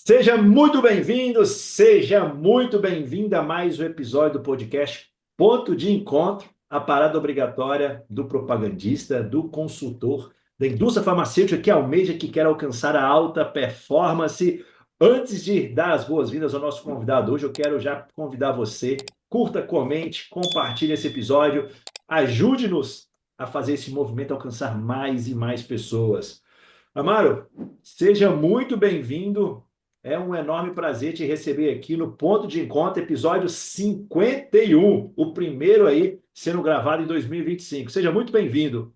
Seja muito bem-vindo, seja muito bem-vinda a mais um episódio do podcast Ponto de Encontro, a parada obrigatória do propagandista, do consultor, da indústria farmacêutica que almeja, que quer alcançar a alta performance. Antes de dar as boas-vindas ao nosso convidado hoje, eu quero já convidar você, curta, comente, compartilhe esse episódio, ajude-nos a fazer esse movimento alcançar mais e mais pessoas. Amaro, seja muito bem-vindo. É um enorme prazer te receber aqui no Ponto de Encontro, episódio 51, o primeiro aí sendo gravado em 2025. Seja muito bem-vindo.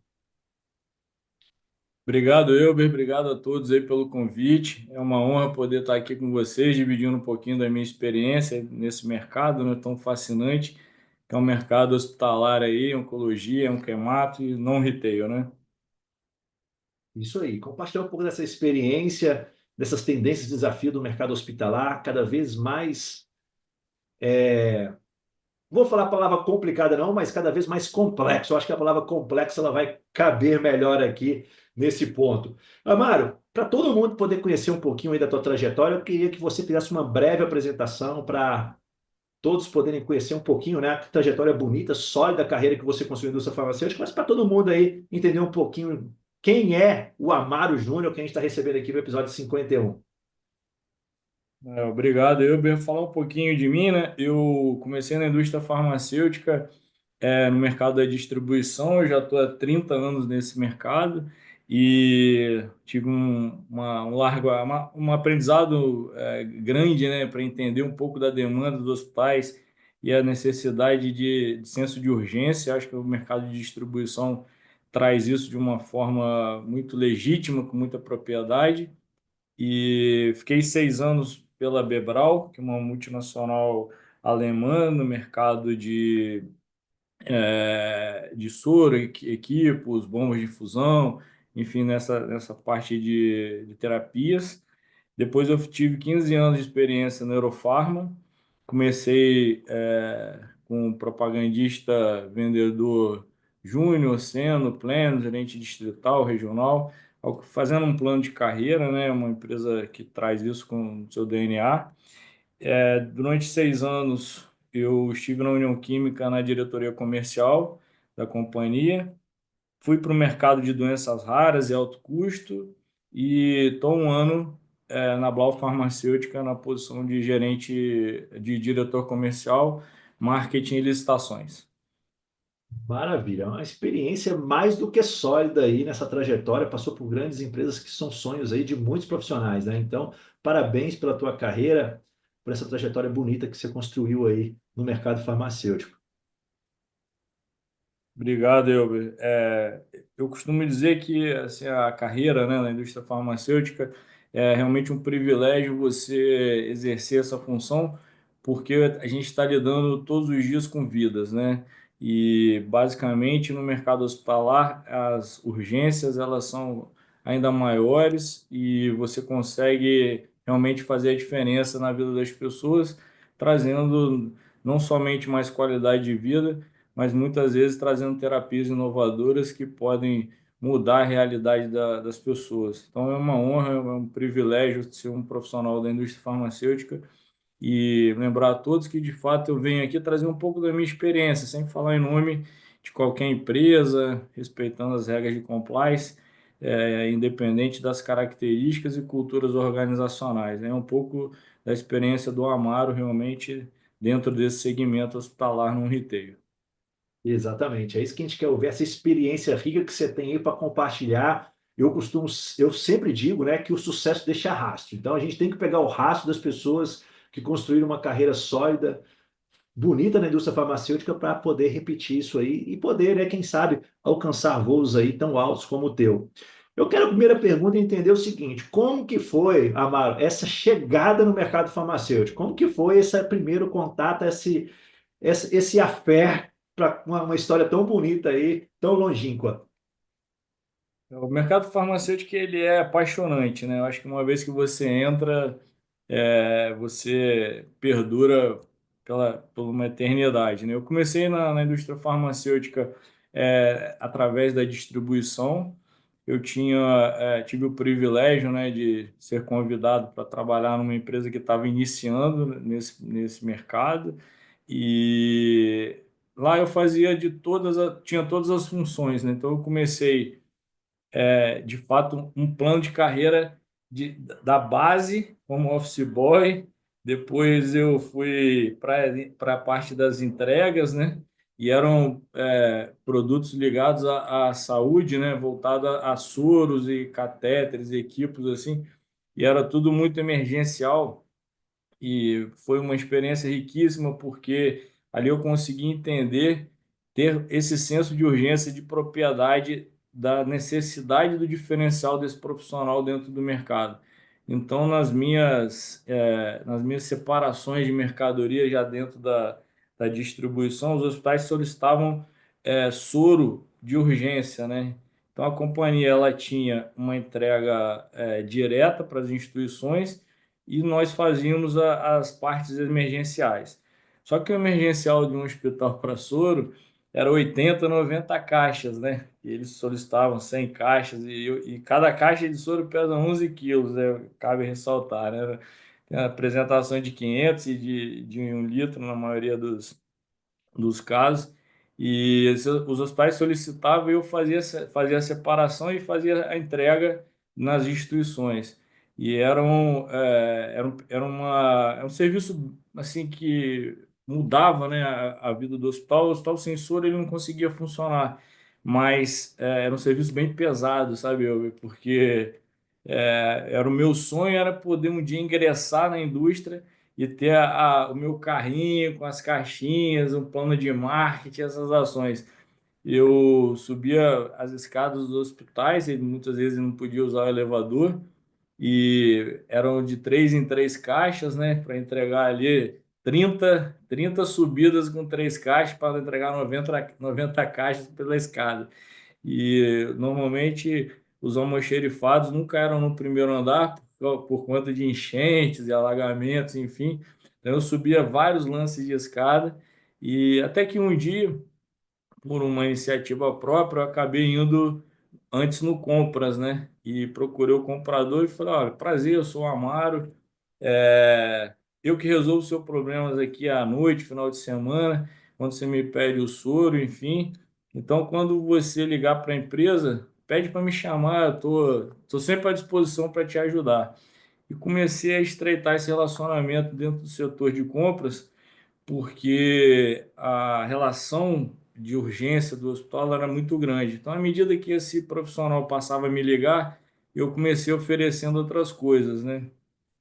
Obrigado, Elber. Obrigado a todos aí pelo convite. É uma honra poder estar aqui com vocês, dividindo um pouquinho da minha experiência nesse mercado, né, tão fascinante, que é um mercado hospitalar aí, oncologia, onquemato e não retail, né? Isso aí, compartilhar um pouco dessa experiência, dessas tendências e desafios do mercado hospitalar, cada vez mais vou falar a palavra complicada não, mas cada vez mais complexo. Eu acho que a palavra complexo ela vai caber melhor aqui nesse ponto. Amaro, para todo mundo poder conhecer um pouquinho aí da tua trajetória, eu queria que você fizesse uma breve apresentação para todos poderem conhecer um pouquinho, né, a trajetória bonita, sólida carreira que você construiu na indústria farmacêutica, mas para todo mundo aí entender um pouquinho quem é o Amaro Júnior que a gente está recebendo aqui no episódio 51. Obrigado, Elber. Falar um pouquinho de mim, né? Eu comecei na indústria farmacêutica no mercado da distribuição. Eu já estou há 30 anos nesse mercado e tive um aprendizado grande, né, para entender um pouco da demanda dos hospitais e a necessidade de senso de urgência. Acho que o mercado de distribuição traz isso de uma forma muito legítima, com muita propriedade. E fiquei 6 anos pela Bebral, que é uma multinacional alemã no mercado de soro, equipos, bombas de infusão, enfim, nessa parte de terapias. Depois eu tive 15 anos de experiência na Eurofarma. Comecei com propagandista, vendedor júnior, sênior, pleno, gerente distrital, regional, fazendo um plano de carreira, né? Uma empresa que traz isso com o seu DNA. Durante 6 anos, eu estive na União Química na diretoria comercial da companhia. Fui para o mercado de doenças raras e alto custo e estou um ano na Blau Farmacêutica na posição de gerente de diretor comercial, marketing e licitações. Maravilha, é uma experiência mais do que sólida aí nessa trajetória, passou por grandes empresas que são sonhos aí de muitos profissionais, né? Então, parabéns pela tua carreira, por essa trajetória bonita que você construiu aí no mercado farmacêutico. Obrigado, Elber. Eu costumo dizer que assim, a carreira, né, na indústria farmacêutica é realmente um privilégio você exercer essa função, porque a gente está lidando todos os dias com vidas, né? E basicamente no mercado hospitalar as urgências elas são ainda maiores e você consegue realmente fazer a diferença na vida das pessoas, trazendo não somente mais qualidade de vida, mas muitas vezes trazendo terapias inovadoras que podem mudar a realidade das pessoas. Então é uma honra, é um privilégio ser um profissional da indústria farmacêutica e lembrar a todos que de fato eu venho aqui trazer um pouco da minha experiência, sem falar em nome de qualquer empresa, respeitando as regras de compliance, independente das características e culturas organizacionais. É um pouco da experiência do Amaro realmente dentro desse segmento hospitalar no retail. Exatamente, é isso que a gente quer ouvir, essa experiência rica que você tem aí para compartilhar. Eu sempre digo, né, que o sucesso deixa rastro. Então a gente tem que pegar o rastro das pessoas que construíram uma carreira sólida, bonita na indústria farmacêutica para poder repetir isso aí e poder, né, quem sabe, alcançar voos aí tão altos como o teu. Eu quero a primeira pergunta entender o seguinte: como que foi, Amaro, essa chegada no mercado farmacêutico? Como que foi esse primeiro contato, esse affair para uma história tão bonita aí, tão longínqua? O mercado farmacêutico ele é apaixonante, né? Eu acho que uma vez que você entra, você perdura por uma eternidade, né? Eu comecei na indústria farmacêutica através da distribuição. tive o privilégio, né, de ser convidado para trabalhar numa empresa que estava iniciando nesse mercado, e lá eu fazia tinha todas as funções, né? Então eu comecei de fato, um plano de carreira da base como office boy. Depois eu fui para a parte das entregas, né? E eram produtos ligados à saúde, né? Voltado a soros e catéteres, equipos assim. E era tudo muito emergencial. E foi uma experiência riquíssima porque ali eu consegui entender, ter esse senso de urgência, de propriedade da necessidade do diferencial desse profissional dentro do mercado. Então, nas minhas separações de mercadoria já dentro da distribuição, os hospitais solicitavam soro de urgência, né? Então, a companhia ela tinha uma entrega direta para as instituições e nós fazíamos as partes emergenciais. Só que o emergencial de um hospital para soro era 80, 90 caixas, né? E eles solicitavam 100 caixas e cada caixa de soro pesa 11 quilos, né? Cabe ressaltar, né? Tem a apresentação de 500 e de 1 litro na maioria dos casos. E os hospitais solicitavam e eu fazia a separação e fazia a entrega nas instituições. E era um serviço assim que mudava, né, a vida do hospital. O hospital sem soro ele não conseguia funcionar, mas era um serviço bem pesado, sabe, porque era o meu sonho era poder um dia ingressar na indústria e ter o meu carrinho com as caixinhas, um plano de marketing, essas ações. Eu subia as escadas dos hospitais e muitas vezes não podia usar o elevador e eram de 3 em 3 caixas, né, para entregar ali trinta subidas com 3 caixas para entregar 90 caixas pela escada. E normalmente os almoxerifados nunca eram no primeiro andar por conta de enchentes e alagamentos, enfim. Então eu subia vários lances de escada e até que um dia, por uma iniciativa própria, eu acabei indo antes no compras, né? E procurei o comprador e falei, olha, prazer, eu sou o Amaro, eu que resolvo seus problemas aqui à noite, final de semana, quando você me pede o soro, enfim. Então, quando você ligar para a empresa, pede para me chamar, eu tô sempre à disposição para te ajudar. E comecei a estreitar esse relacionamento dentro do setor de compras, porque a relação de urgência do hospital era muito grande. Então, à medida que esse profissional passava a me ligar, eu comecei oferecendo outras coisas, né?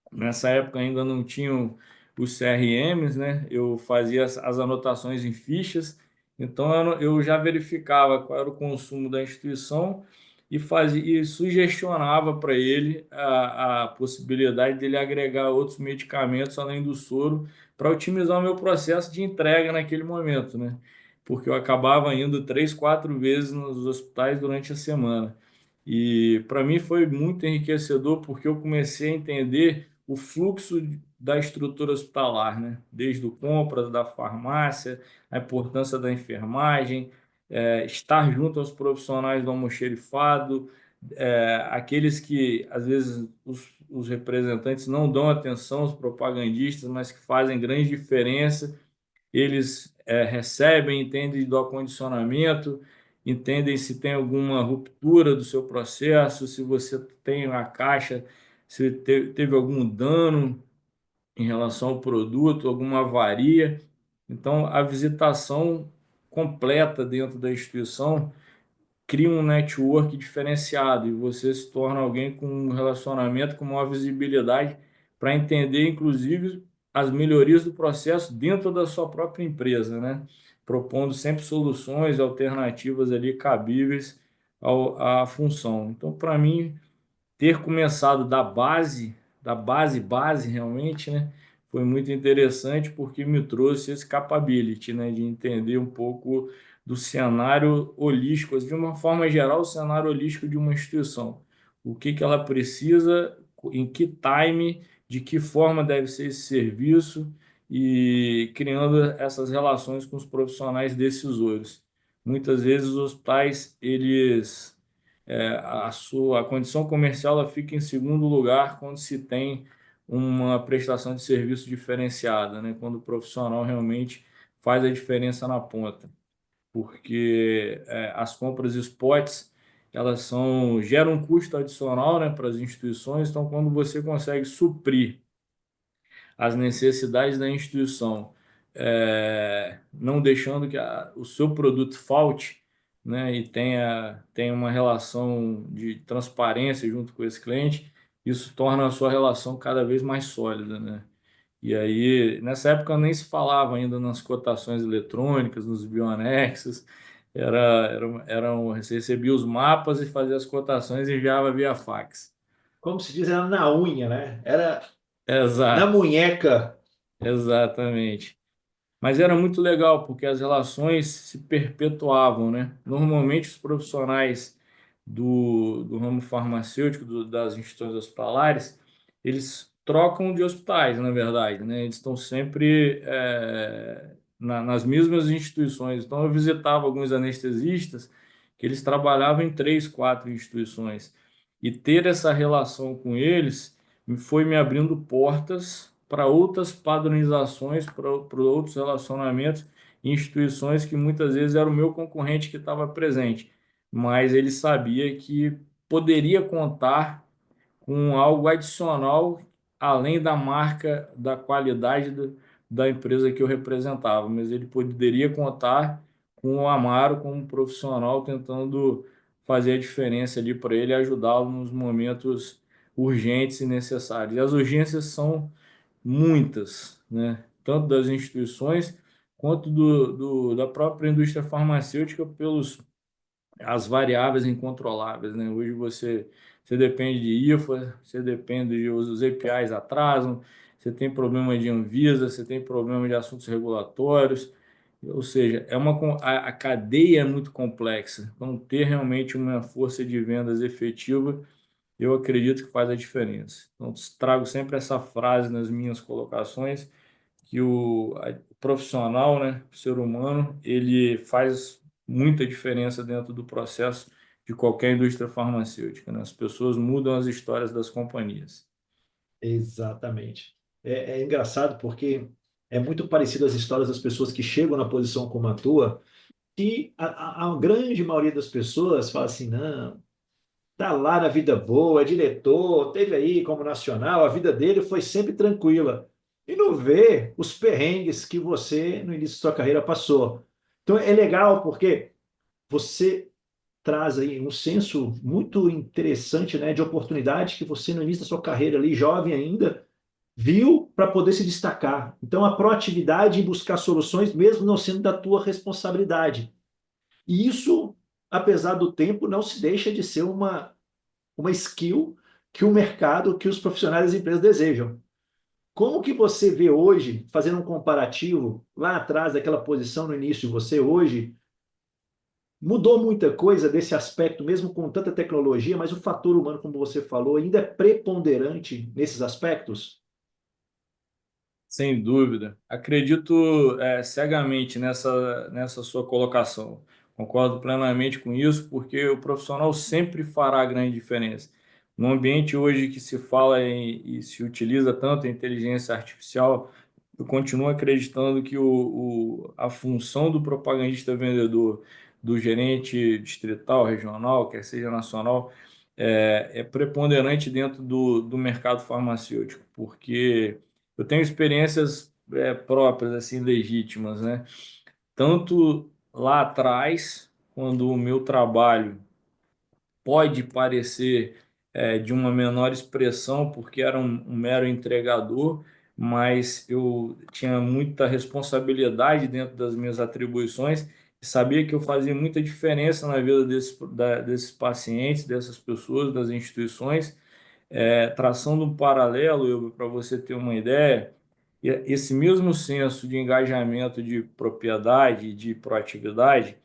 Nessa época ainda não tinham os CRMs, né? Eu fazia as anotações em fichas, então eu já verificava qual era o consumo da instituição e sugestionava para ele a possibilidade dele agregar outros medicamentos além do soro para otimizar o meu processo de entrega naquele momento, né? Porque eu acabava indo 3, 4 vezes nos hospitais durante a semana. E para mim foi muito enriquecedor porque eu comecei a entender o fluxo da estrutura hospitalar, né? Desde o compras, da farmácia, a importância da enfermagem, estar junto aos profissionais do almoxerifado, aqueles que às vezes os representantes não dão atenção aos propagandistas, mas que fazem grande diferença. Eles recebem, entendem do acondicionamento, entendem se tem alguma ruptura do seu processo, se você tem a caixa, se teve algum dano em relação ao produto, alguma avaria. Então, a visitação completa dentro da instituição cria um network diferenciado e você se torna alguém com um relacionamento, com uma visibilidade para entender, inclusive, as melhorias do processo dentro da sua própria empresa, né? Propondo sempre soluções alternativas ali cabíveis à função. Então, para mim, ter começado da base realmente, né? Foi muito interessante porque me trouxe esse capability, né? De entender um pouco do cenário holístico, de uma forma geral, o cenário holístico de uma instituição. O que que ela precisa, em que time, de que forma deve ser esse serviço e criando essas relações com os profissionais decisores. Muitas vezes os hospitais, eles a condição comercial ela fica em segundo lugar quando se tem uma prestação de serviço diferenciada, né? Quando o profissional realmente faz a diferença na ponta, porque as compras spots geram um custo adicional, né, para as instituições. Então, quando você consegue suprir as necessidades da instituição, não deixando que o seu produto falte, né, e tenha uma relação de transparência junto com esse cliente, isso torna a sua relação cada vez mais sólida, né? E aí, nessa época nem se falava ainda nas cotações eletrônicas, nos bioanexos, você recebia os mapas e fazia as cotações e enviava via fax. Como se diz, era na unha, né? Era na Exato, munheca. exatamente. Mas era muito legal, porque as relações se perpetuavam, né? Normalmente, os profissionais do ramo farmacêutico, das instituições hospitalares, eles trocam de hospitais, na verdade, né? Eles estão sempre nas mesmas instituições. Então, eu visitava alguns anestesistas que eles trabalhavam em três, quatro instituições. E ter essa relação com eles foi me abrindo portas para outras padronizações, para outros relacionamentos em instituições que muitas vezes era o meu concorrente que estava presente, mas ele sabia que poderia contar com algo adicional além da marca, da qualidade da empresa que eu representava, mas ele poderia contar com o Amaro como profissional tentando fazer a diferença ali para ele e ajudá-lo nos momentos urgentes e necessários. E as urgências são muitas, né? Tanto das instituições quanto da própria indústria farmacêutica pelos as variáveis incontroláveis, né? Hoje você depende de IFA, você depende de os APIs atrasam, você tem problema de Anvisa, você tem problema de assuntos regulatórios, ou seja, a cadeia é muito complexa. Então, ter realmente uma força de vendas efetiva, eu acredito que faz a diferença. Então, trago sempre essa frase nas minhas colocações que o profissional, né, o ser humano, ele faz muita diferença dentro do processo de qualquer indústria farmacêutica, né? As pessoas mudam as histórias das companhias. Exatamente. É engraçado porque é muito parecido as histórias das pessoas que chegam na posição como a tua, que a grande maioria das pessoas fala assim, não, tá lá na vida boa, é diretor, teve aí como nacional, a vida dele foi sempre tranquila. E não vê os perrengues que você, no início da sua carreira, passou. Então é legal porque você traz aí um senso muito interessante, né, de oportunidade que você, no início da sua carreira ali, jovem ainda, viu para poder se destacar. Então, a proatividade em buscar soluções, mesmo não sendo da tua responsabilidade. E isso, apesar do tempo, não se deixa de ser uma skill que o mercado, que os profissionais das empresas desejam. Como que você vê hoje, fazendo um comparativo, lá atrás daquela posição no início de você hoje, mudou muita coisa desse aspecto, mesmo com tanta tecnologia, mas o fator humano, como você falou, ainda é preponderante nesses aspectos? Sem dúvida. Acredito, cegamente nessa sua colocação. Concordo plenamente com isso, porque o profissional sempre fará grande diferença. No ambiente hoje que se fala e se utiliza tanto a inteligência artificial, eu continuo acreditando que a função do propagandista vendedor, do gerente distrital, regional, quer seja nacional, é preponderante dentro do mercado farmacêutico, porque eu tenho experiências próprias, assim, legítimas, né? Tanto lá atrás, quando o meu trabalho pode parecer de uma menor expressão, porque era um mero entregador, mas eu tinha muita responsabilidade dentro das minhas atribuições e sabia que eu fazia muita diferença na vida desses pacientes, dessas pessoas, das instituições. Traçando um paralelo, para você ter uma ideia, esse mesmo senso de engajamento, de propriedade, de proatividade,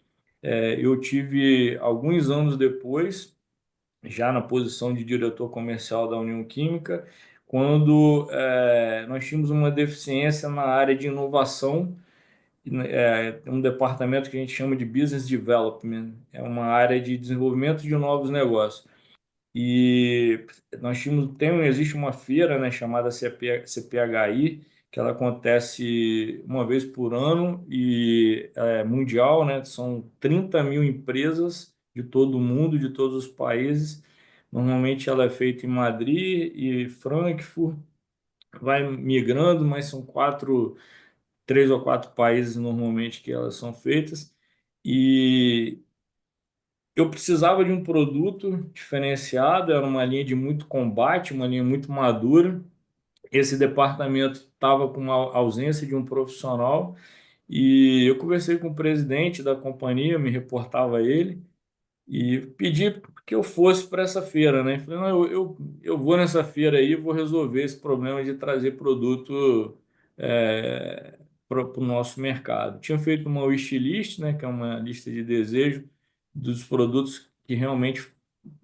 eu tive alguns anos depois, já na posição de diretor comercial da União Química, quando nós tínhamos uma deficiência na área de inovação um departamento que a gente chama de Business Development, é uma área de desenvolvimento de novos negócios. E existe uma feira, né, chamada CPHI, que ela acontece uma vez por ano e é mundial, né? São 30 mil empresas de todo o mundo, de todos os países. Normalmente ela é feita em Madrid e Frankfurt, vai migrando, mas são três ou quatro países normalmente que elas são feitas. E eu precisava de um produto diferenciado, era uma linha de muito combate, uma linha muito madura. Esse departamento estava com uma ausência de um profissional e eu conversei com o presidente da companhia, me reportava a ele e pedi que eu fosse para essa feira, né? Falei, não, eu vou nessa feira aí, vou resolver esse problema de trazer produto para o nosso mercado. Tinha feito uma wishlist, né, que é uma lista de desejo dos produtos que realmente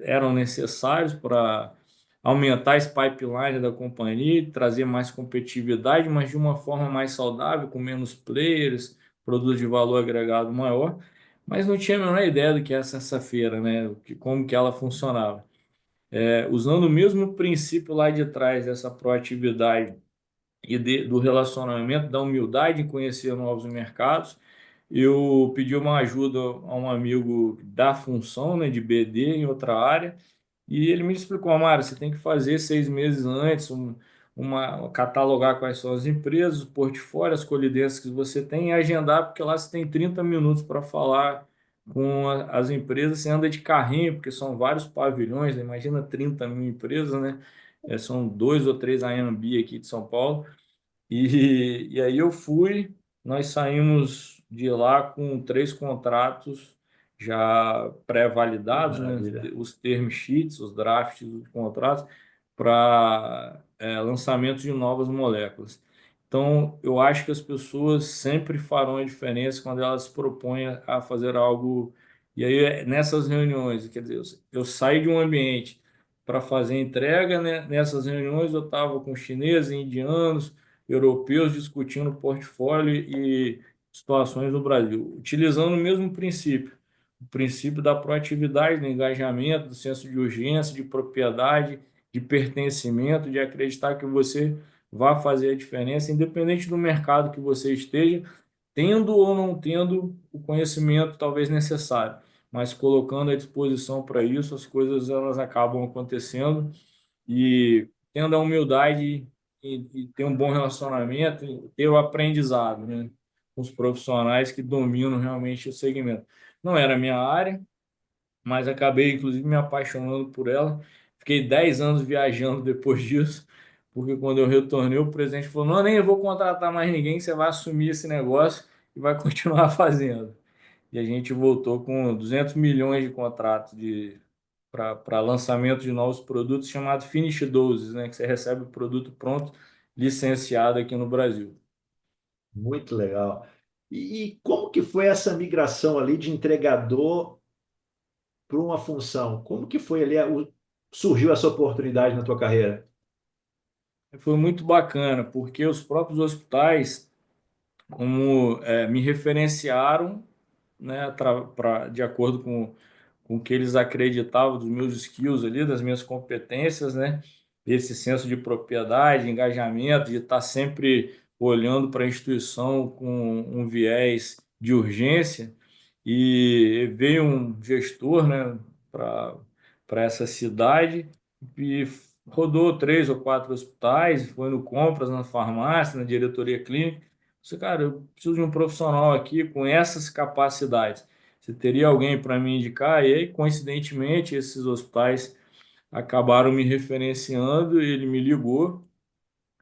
eram necessários para aumentar esse pipeline da companhia, trazer mais competitividade, mas de uma forma mais saudável, com menos players, produtos de valor agregado maior. Mas não tinha a menor ideia do que é essa feira, né? Como que ela funcionava. Usando o mesmo princípio lá de trás, dessa proatividade do relacionamento, da humildade em conhecer novos mercados, eu pedi uma ajuda a um amigo da função, né, de BD em outra área, e ele me explicou, Amaro, você tem que fazer 6 meses antes, catalogar quais são as empresas, o portfólio, as colidências que você tem e agendar, porque lá você tem 30 minutos para falar com as empresas, você anda de carrinho, porque são vários pavilhões, né? Imagina 30 mil empresas, né? São dois ou três Anhembi aqui de São Paulo. E aí eu fui, nós saímos de lá com 3 contratos já pré-validados, né? Maravilha. Os term sheets, os drafts dos contratos, para lançamento de novas moléculas. Então, eu acho que as pessoas sempre farão a diferença quando elas se propõem a fazer algo. E aí, nessas reuniões, quer dizer, eu saí de um ambiente para fazer entrega, né? Nessas reuniões eu estava com chineses, indianos, europeus discutindo portfólio e situações no Brasil, utilizando o mesmo princípio, o princípio da proatividade, do engajamento, do senso de urgência, de propriedade, de pertencimento, de acreditar que você vai fazer a diferença, independente do mercado que você esteja, tendo ou não tendo o conhecimento talvez necessário, mas colocando à disposição para isso, as coisas elas acabam acontecendo e tendo a humildade e ter um bom relacionamento, e ter o aprendizado, né, com os profissionais que dominam realmente o segmento. Não era a minha área, mas acabei, inclusive, me apaixonando por ela. Fiquei 10 anos viajando depois disso, porque quando eu retornei, o presidente falou: Não, nem eu vou contratar mais ninguém, você vai assumir esse negócio e vai continuar fazendo. E a gente voltou com 200 milhões de contratos para lançamento de novos produtos, chamado Finish Doses, né? Que você recebe o produto pronto, licenciado aqui no Brasil. Muito legal. E como que foi essa migração ali de entregador para uma função? Como que foi ali, surgiu essa oportunidade na tua carreira? Foi muito bacana, porque os próprios hospitais, como me referenciaram, né, de acordo com o que eles acreditavam dos meus skills ali, das minhas competências, né? Esse senso de propriedade, engajamento, de estar sempre olhando para a instituição com um viés de urgência. E veio um gestor, né, para essa cidade e rodou 3 ou 4 hospitais, foi no compras, na farmácia, na diretoria clínica. Disse, cara, eu preciso de um profissional aqui com essas capacidades. Você teria alguém para me indicar? E aí, coincidentemente, esses hospitais acabaram me referenciando, ele me ligou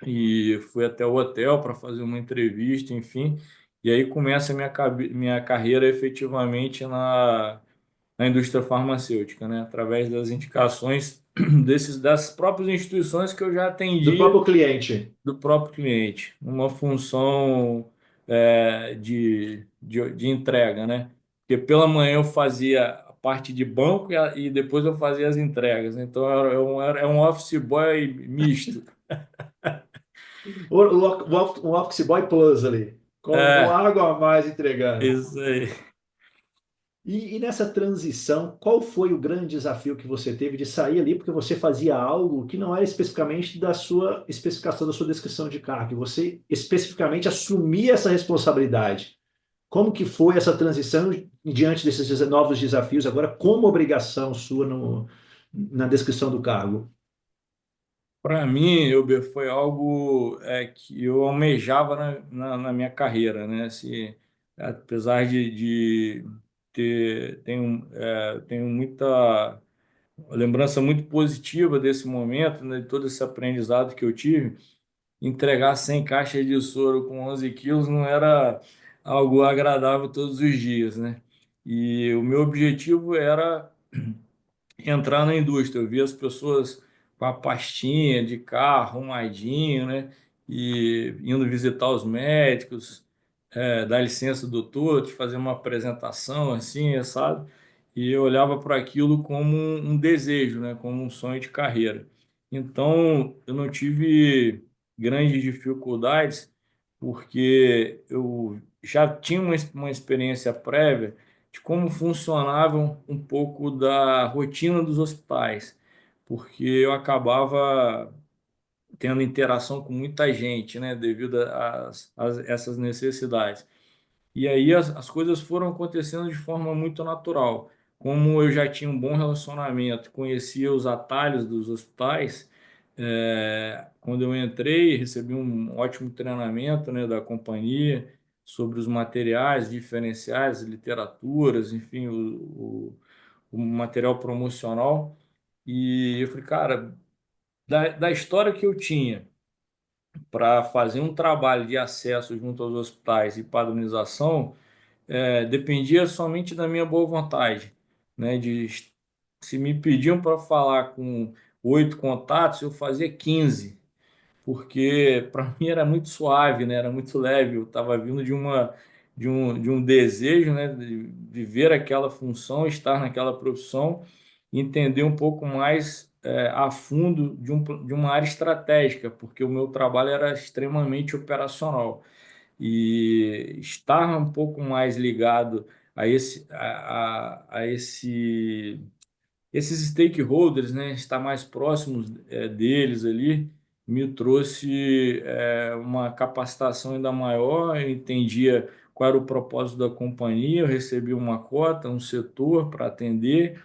e fui até o hotel para fazer uma entrevista, enfim. E aí começa a minha carreira efetivamente na indústria farmacêutica, né? Através das indicações das próprias instituições que eu já Do atendia próprio cliente. do próprio cliente, uma função de entrega, né? Porque pela manhã eu fazia a parte de banco e depois eu fazia as entregas, né? Então era um office boy misto. O Office Boy Plus ali. com É, água a mais entregando. isso aí. E nessa transição, qual foi o grande desafio que você teve de sair ali, porque você fazia algo que não era especificamente da sua especificação, da sua descrição de cargo, e você especificamente assumia essa responsabilidade? Como que foi essa transição diante desses novos desafios, agora como obrigação sua na descrição do cargo? Para mim, Elber, foi algo que eu almejava na minha carreira, né? Apesar de tenho muita lembrança muito positiva desse momento, né? De todo esse aprendizado que eu tive, entregar 100 caixas de soro com 11 quilos não era algo agradável todos os dias, né? E o meu objetivo era entrar na indústria. Eu vi as pessoas com a pastinha de carro, arrumadinho, né? E indo visitar os médicos, dar licença, doutor, te fazer uma apresentação assim, sabe? E eu olhava para aquilo como um desejo, né? Como um sonho de carreira. Então, eu não tive grandes dificuldades, porque eu já tinha uma experiência prévia de como funcionavam um pouco da rotina dos hospitais, porque eu acabava tendo interação com muita gente, né, devido a essas necessidades. E aí as coisas foram acontecendo de forma muito natural. Como eu já tinha um bom relacionamento, conhecia os atalhos dos hospitais, quando eu entrei, recebi um ótimo treinamento, né, da companhia sobre os materiais diferenciais, literaturas, enfim, o material promocional. E eu falei, cara, da história que eu tinha para fazer um trabalho de acesso junto aos hospitais e padronização, dependia somente da minha boa vontade, né? Se me pediam para falar com 8 contatos, eu fazia 15, porque para mim era muito suave, né? Era muito leve. Eu estava vindo de um desejo, né? De viver aquela função, estar naquela profissão, entender um pouco mais a fundo de uma área estratégica, porque o meu trabalho era extremamente operacional e estar um pouco mais ligado a esses stakeholders, né, estar mais próximos deles ali, me trouxe uma capacitação ainda maior. Eu entendia qual era o propósito da companhia, eu recebi uma cota, um setor para atender,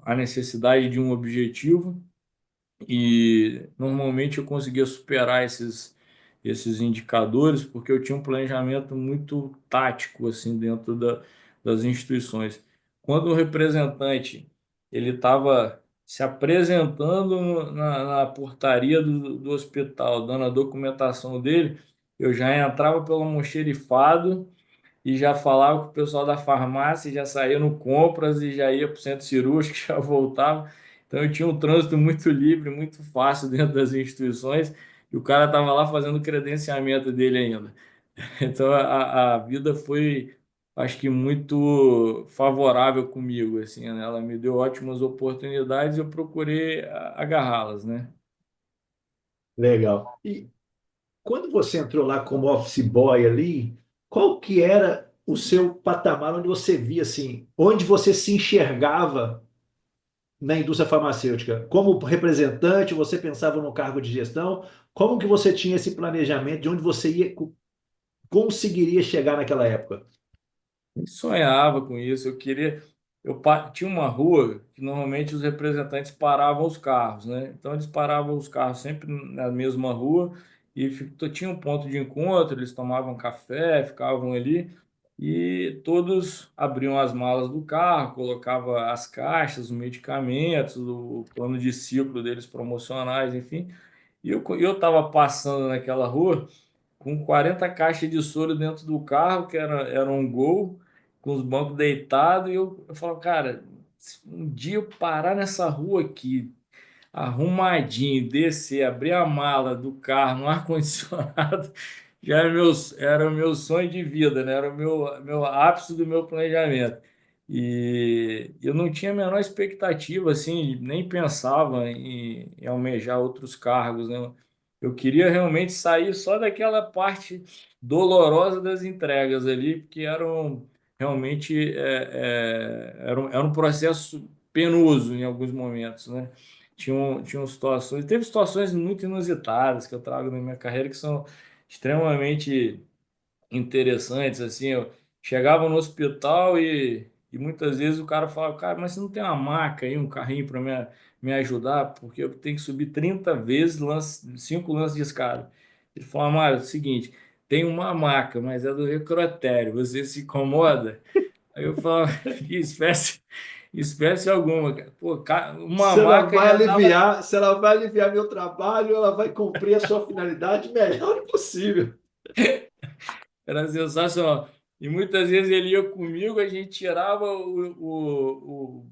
a necessidade de um objetivo, e normalmente eu conseguia superar esses indicadores porque eu tinha um planejamento muito tático assim dentro das instituições. Quando o representante ele estava se apresentando na portaria do hospital, dando a documentação dele, eu já entrava pelo almoxerifado e já falava com o pessoal da farmácia, já saía no compras e já ia para o centro cirúrgico, já voltava. Então eu tinha um trânsito muito livre, muito fácil dentro das instituições, e o cara estava lá fazendo o credenciamento dele ainda. Então a vida foi, acho que, muito favorável comigo, assim, né? Ela me deu ótimas oportunidades e eu procurei agarrá-las, né? Legal. E quando você entrou lá como office boy ali, qual que era o seu patamar onde você via assim, onde você se enxergava na indústria farmacêutica? Como representante, você pensava no cargo de gestão? Como que você tinha esse planejamento de onde você conseguiria chegar naquela época? Sonhava com isso, eu queria. Tinha uma rua que normalmente os representantes paravam os carros, né? Então eles paravam os carros sempre na mesma rua e tinha um ponto de encontro, eles tomavam café, ficavam ali e todos abriam as malas do carro, colocavam as caixas, os medicamentos, o plano de ciclo deles promocionais, enfim. E eu estava passando naquela rua com 40 caixas de soro dentro do carro, que era um Gol, com os bancos deitados, e eu falo, cara, se um dia eu parar nessa rua aqui, arrumadinho, descer, abrir a mala do carro no ar-condicionado, era o meu sonho de vida, né? Era o meu ápice do meu planejamento. E eu não tinha a menor expectativa, assim, nem pensava em almejar outros cargos, né? Eu queria realmente sair só daquela parte dolorosa das entregas ali, porque eram realmente era um processo penoso em alguns momentos, né? Tinham situações, teve situações muito inusitadas que eu trago na minha carreira que são extremamente interessantes, assim, eu chegava no hospital e muitas vezes o cara falava, cara, mas você não tem uma maca aí, um carrinho para me ajudar, porque eu tenho que subir 30 vezes, 5 lances de escada. Ele falou, Mário, é o seguinte, tem uma maca, mas é do necrotério, você se incomoda? Aí eu falava, que espécie alguma, cara. Pô, uma maca já dava. Se ela vai aliviar meu trabalho, ela vai cumprir a sua finalidade melhor possível. Era sensacional. E muitas vezes ele ia comigo, a gente tirava o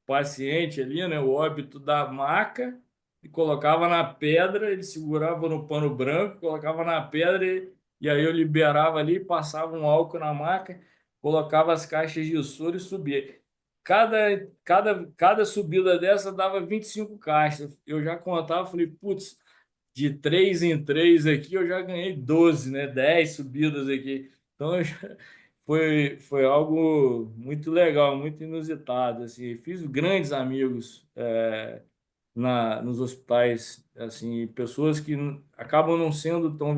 paciente ali, né, o óbito da maca, e colocava na pedra, ele segurava no pano branco, colocava na pedra, e aí eu liberava ali, passava um álcool na maca, colocava as caixas de soro e subia. Cada subida dessa dava 25 caixas. Eu já contava, falei, putz, de 3 em 3 aqui, eu já ganhei 12, né? 10 subidas aqui. Então, foi algo muito legal, muito inusitado, assim. Fiz grandes amigos nos hospitais, assim, pessoas que acabam não sendo tão...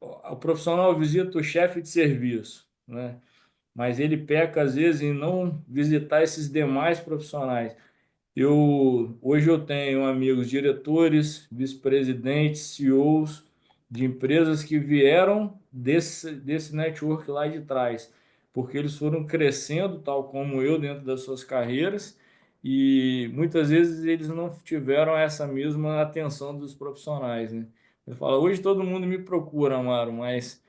O profissional visita o chefe de serviço, né? Mas ele peca, às vezes, em não visitar esses demais profissionais. Hoje eu tenho amigos diretores, vice-presidentes, CEOs de empresas que vieram desse network lá de trás, porque eles foram crescendo, tal como eu, dentro das suas carreiras, e muitas vezes eles não tiveram essa mesma atenção dos profissionais, né? Eu falo, hoje todo mundo me procura, Amaro, mas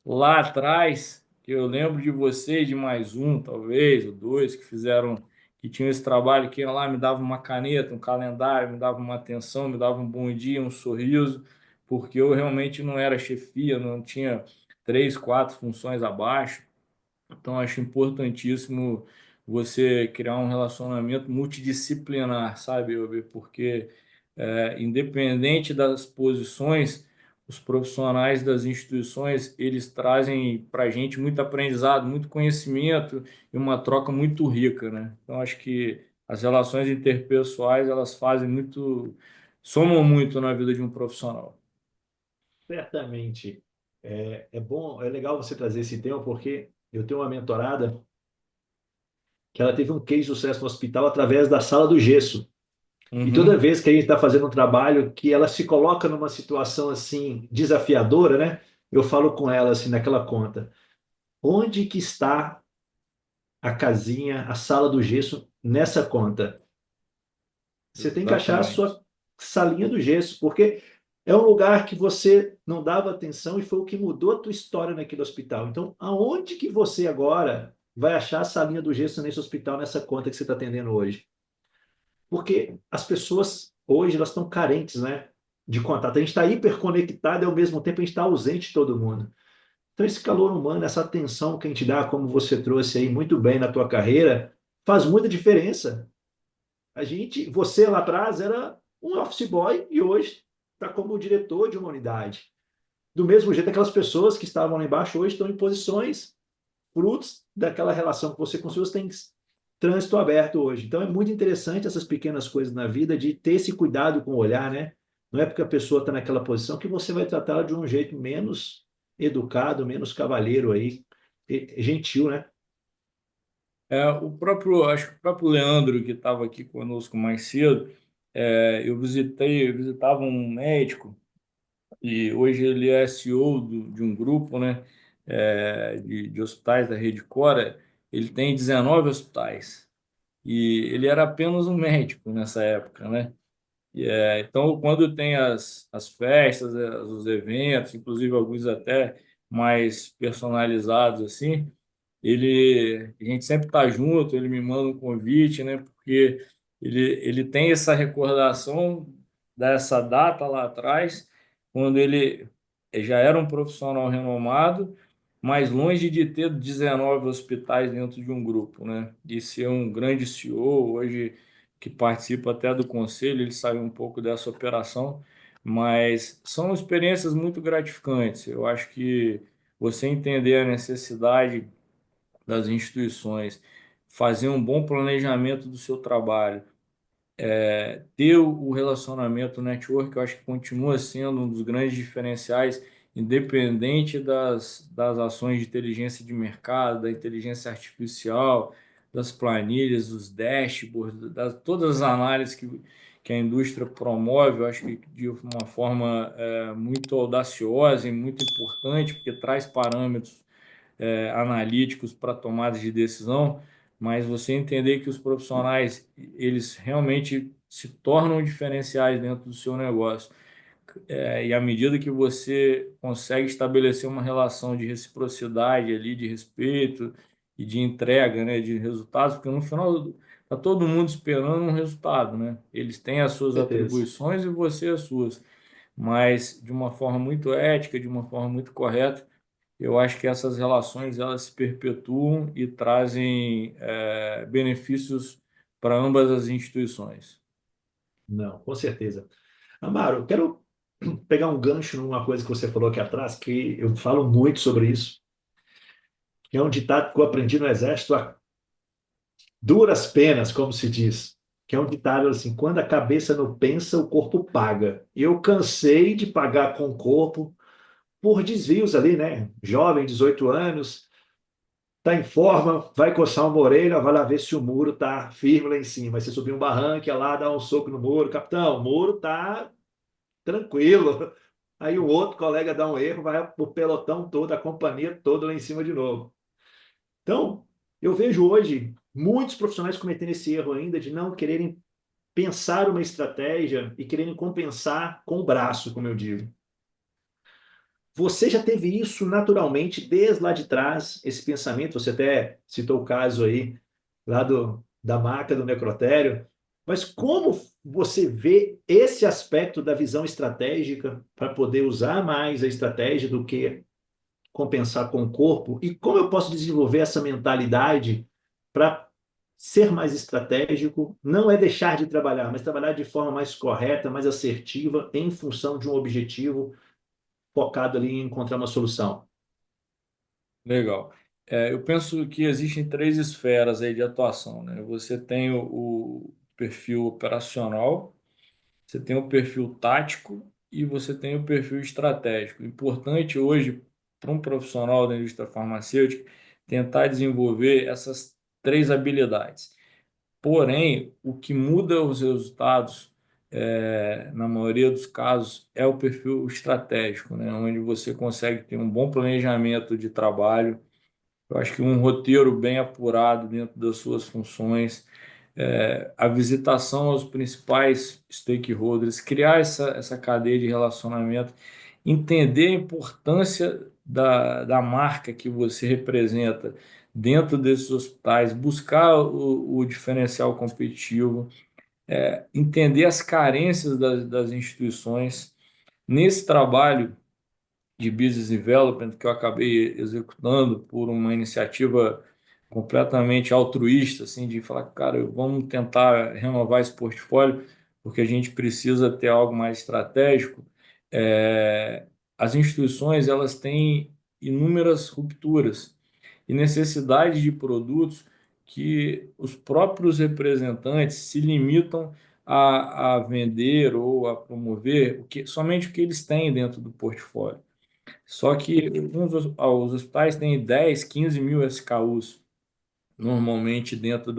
lá atrás, eu lembro de você e de mais um, talvez, ou dois, que fizeram, que tinham esse trabalho, que iam lá, me dava uma caneta, um calendário, me dava uma atenção, me dava um bom dia, um sorriso, porque eu realmente não era chefia, não tinha 3, 4 funções abaixo. Então, acho importantíssimo você criar um relacionamento multidisciplinar, sabe, Elber? Porque, independente das posições, os profissionais das instituições, eles trazem para a gente muito aprendizado, muito conhecimento e uma troca muito rica, né? Então, acho que as relações interpessoais, elas fazem muito, somam muito na vida de um profissional. Certamente. É bom, é legal você trazer esse tema, porque eu tenho uma mentorada que ela teve um case de sucesso no hospital através da sala do gesso. E toda Uhum, vez que a gente está fazendo um trabalho que ela se coloca numa situação assim desafiadora, né? Eu falo com ela assim naquela conta, onde que está a casinha, a sala do gesso nessa conta? Você tem que achar a exatamente. sua salinha do gesso, porque é um lugar que você não dava atenção e foi o que mudou a tua história naquele hospital. Então, aonde que você agora vai achar a salinha do gesso nesse hospital, nessa conta que você está atendendo hoje? Porque as pessoas hoje elas estão carentes, né, de contato. A gente está hiperconectado e ao mesmo tempo a gente está ausente de todo mundo. Então esse calor humano, essa atenção que a gente dá, como você trouxe aí muito bem na tua carreira, faz muita diferença. Você lá atrás era um office boy e hoje está como diretor de uma unidade. Do mesmo jeito, aquelas pessoas que estavam lá embaixo hoje estão em posições frutos daquela relação que você construiu, você tem trânsito aberto hoje. Então é muito interessante essas pequenas coisas na vida de ter esse cuidado com o olhar, né? Não é porque a pessoa está naquela posição que você vai tratá-la de um jeito menos educado, menos cavalheiro aí, gentil, né? Acho que o próprio Leandro, que estava aqui conosco mais cedo, eu visitava um médico, e hoje ele é CEO de um grupo, né, de hospitais da Rede Cora. Ele tem 19 hospitais, e ele era apenas um médico nessa época, né? Então, quando tem as festas, os eventos, inclusive alguns até mais personalizados, assim, a gente sempre está junto, ele me manda um convite, né? Porque ele tem essa recordação dessa data lá atrás, quando ele já era um profissional renomado, mas longe de ter 19 hospitais dentro de um grupo, né? De ser um grande CEO, hoje que participa até do conselho, ele saiu um pouco dessa operação, mas são experiências muito gratificantes. Eu acho que você entender a necessidade das instituições, fazer um bom planejamento do seu trabalho, ter o relacionamento, o network, eu acho que continua sendo um dos grandes diferenciais, independente das ações de inteligência de mercado, da inteligência artificial, das planilhas, dos dashboards, todas as análises que a indústria promove, eu acho que de uma forma muito audaciosa e muito importante, porque traz parâmetros analíticos para tomadas de decisão, mas você entender que os profissionais, eles realmente se tornam diferenciais dentro do seu negócio. E à medida que você consegue estabelecer uma relação de reciprocidade ali, de respeito e de entrega, né, de resultados, porque no final está todo mundo esperando um resultado, né? Eles têm as suas Certeza. atribuições e você as suas, mas de uma forma muito ética, de uma forma muito correta, eu acho que essas relações elas se perpetuam e trazem benefícios para ambas as instituições. Não, com certeza. Amaro, quero pegar um gancho numa coisa que você falou aqui atrás, que eu falo muito sobre isso, que é um ditado que eu aprendi no Exército a duras penas, como se diz, que é um ditado assim, quando a cabeça não pensa, o corpo paga. Eu cansei de pagar com o corpo por desvios ali, né? Jovem, 18 anos, tá em forma, vai coçar uma orelha, vai lá ver se o muro tá firme lá em cima. Aí você subir um barranco, ia lá dar um soco no muro, capitão, o muro tá tranquilo. Aí o outro colega dá um erro, vai o pelotão todo, a companhia toda lá em cima de novo. Então, eu vejo hoje muitos profissionais cometendo esse erro ainda de não quererem pensar uma estratégia e quererem compensar com o braço, como eu digo. Você já teve isso naturalmente desde lá de trás, esse pensamento? Você até citou o caso aí lá da marca do necrotério, mas como você vê esse aspecto da visão estratégica para poder usar mais a estratégia do que compensar com o corpo? E como eu posso desenvolver essa mentalidade para ser mais estratégico? Não é deixar de trabalhar, mas trabalhar de forma mais correta, mais assertiva, em função de um objetivo focado ali em encontrar uma solução. Legal. Eu penso que existem três esferas aí de atuação, né? Você tem o perfil operacional, você tem o perfil tático e você tem o perfil estratégico. Importante hoje para um profissional da indústria farmacêutica tentar desenvolver essas três habilidades. Porém, o que muda os resultados, na maioria dos casos, é o perfil estratégico, né? Onde você consegue ter um bom planejamento de trabalho. Eu acho que um roteiro bem apurado dentro das suas funções, a visitação aos principais stakeholders, criar essa cadeia de relacionamento, entender a importância da marca que você representa dentro desses hospitais, buscar o diferencial competitivo, entender as carências das instituições. Nesse trabalho de business development que eu acabei executando por uma iniciativa completamente altruísta, assim, de falar, cara, vamos tentar renovar esse portfólio, porque a gente precisa ter algo mais estratégico. É, as instituições, elas têm inúmeras rupturas e necessidade de produtos que os próprios representantes se limitam a vender ou a promover somente o que eles têm dentro do portfólio. Só que os hospitais têm 10, 15 mil SKUs normalmente dentro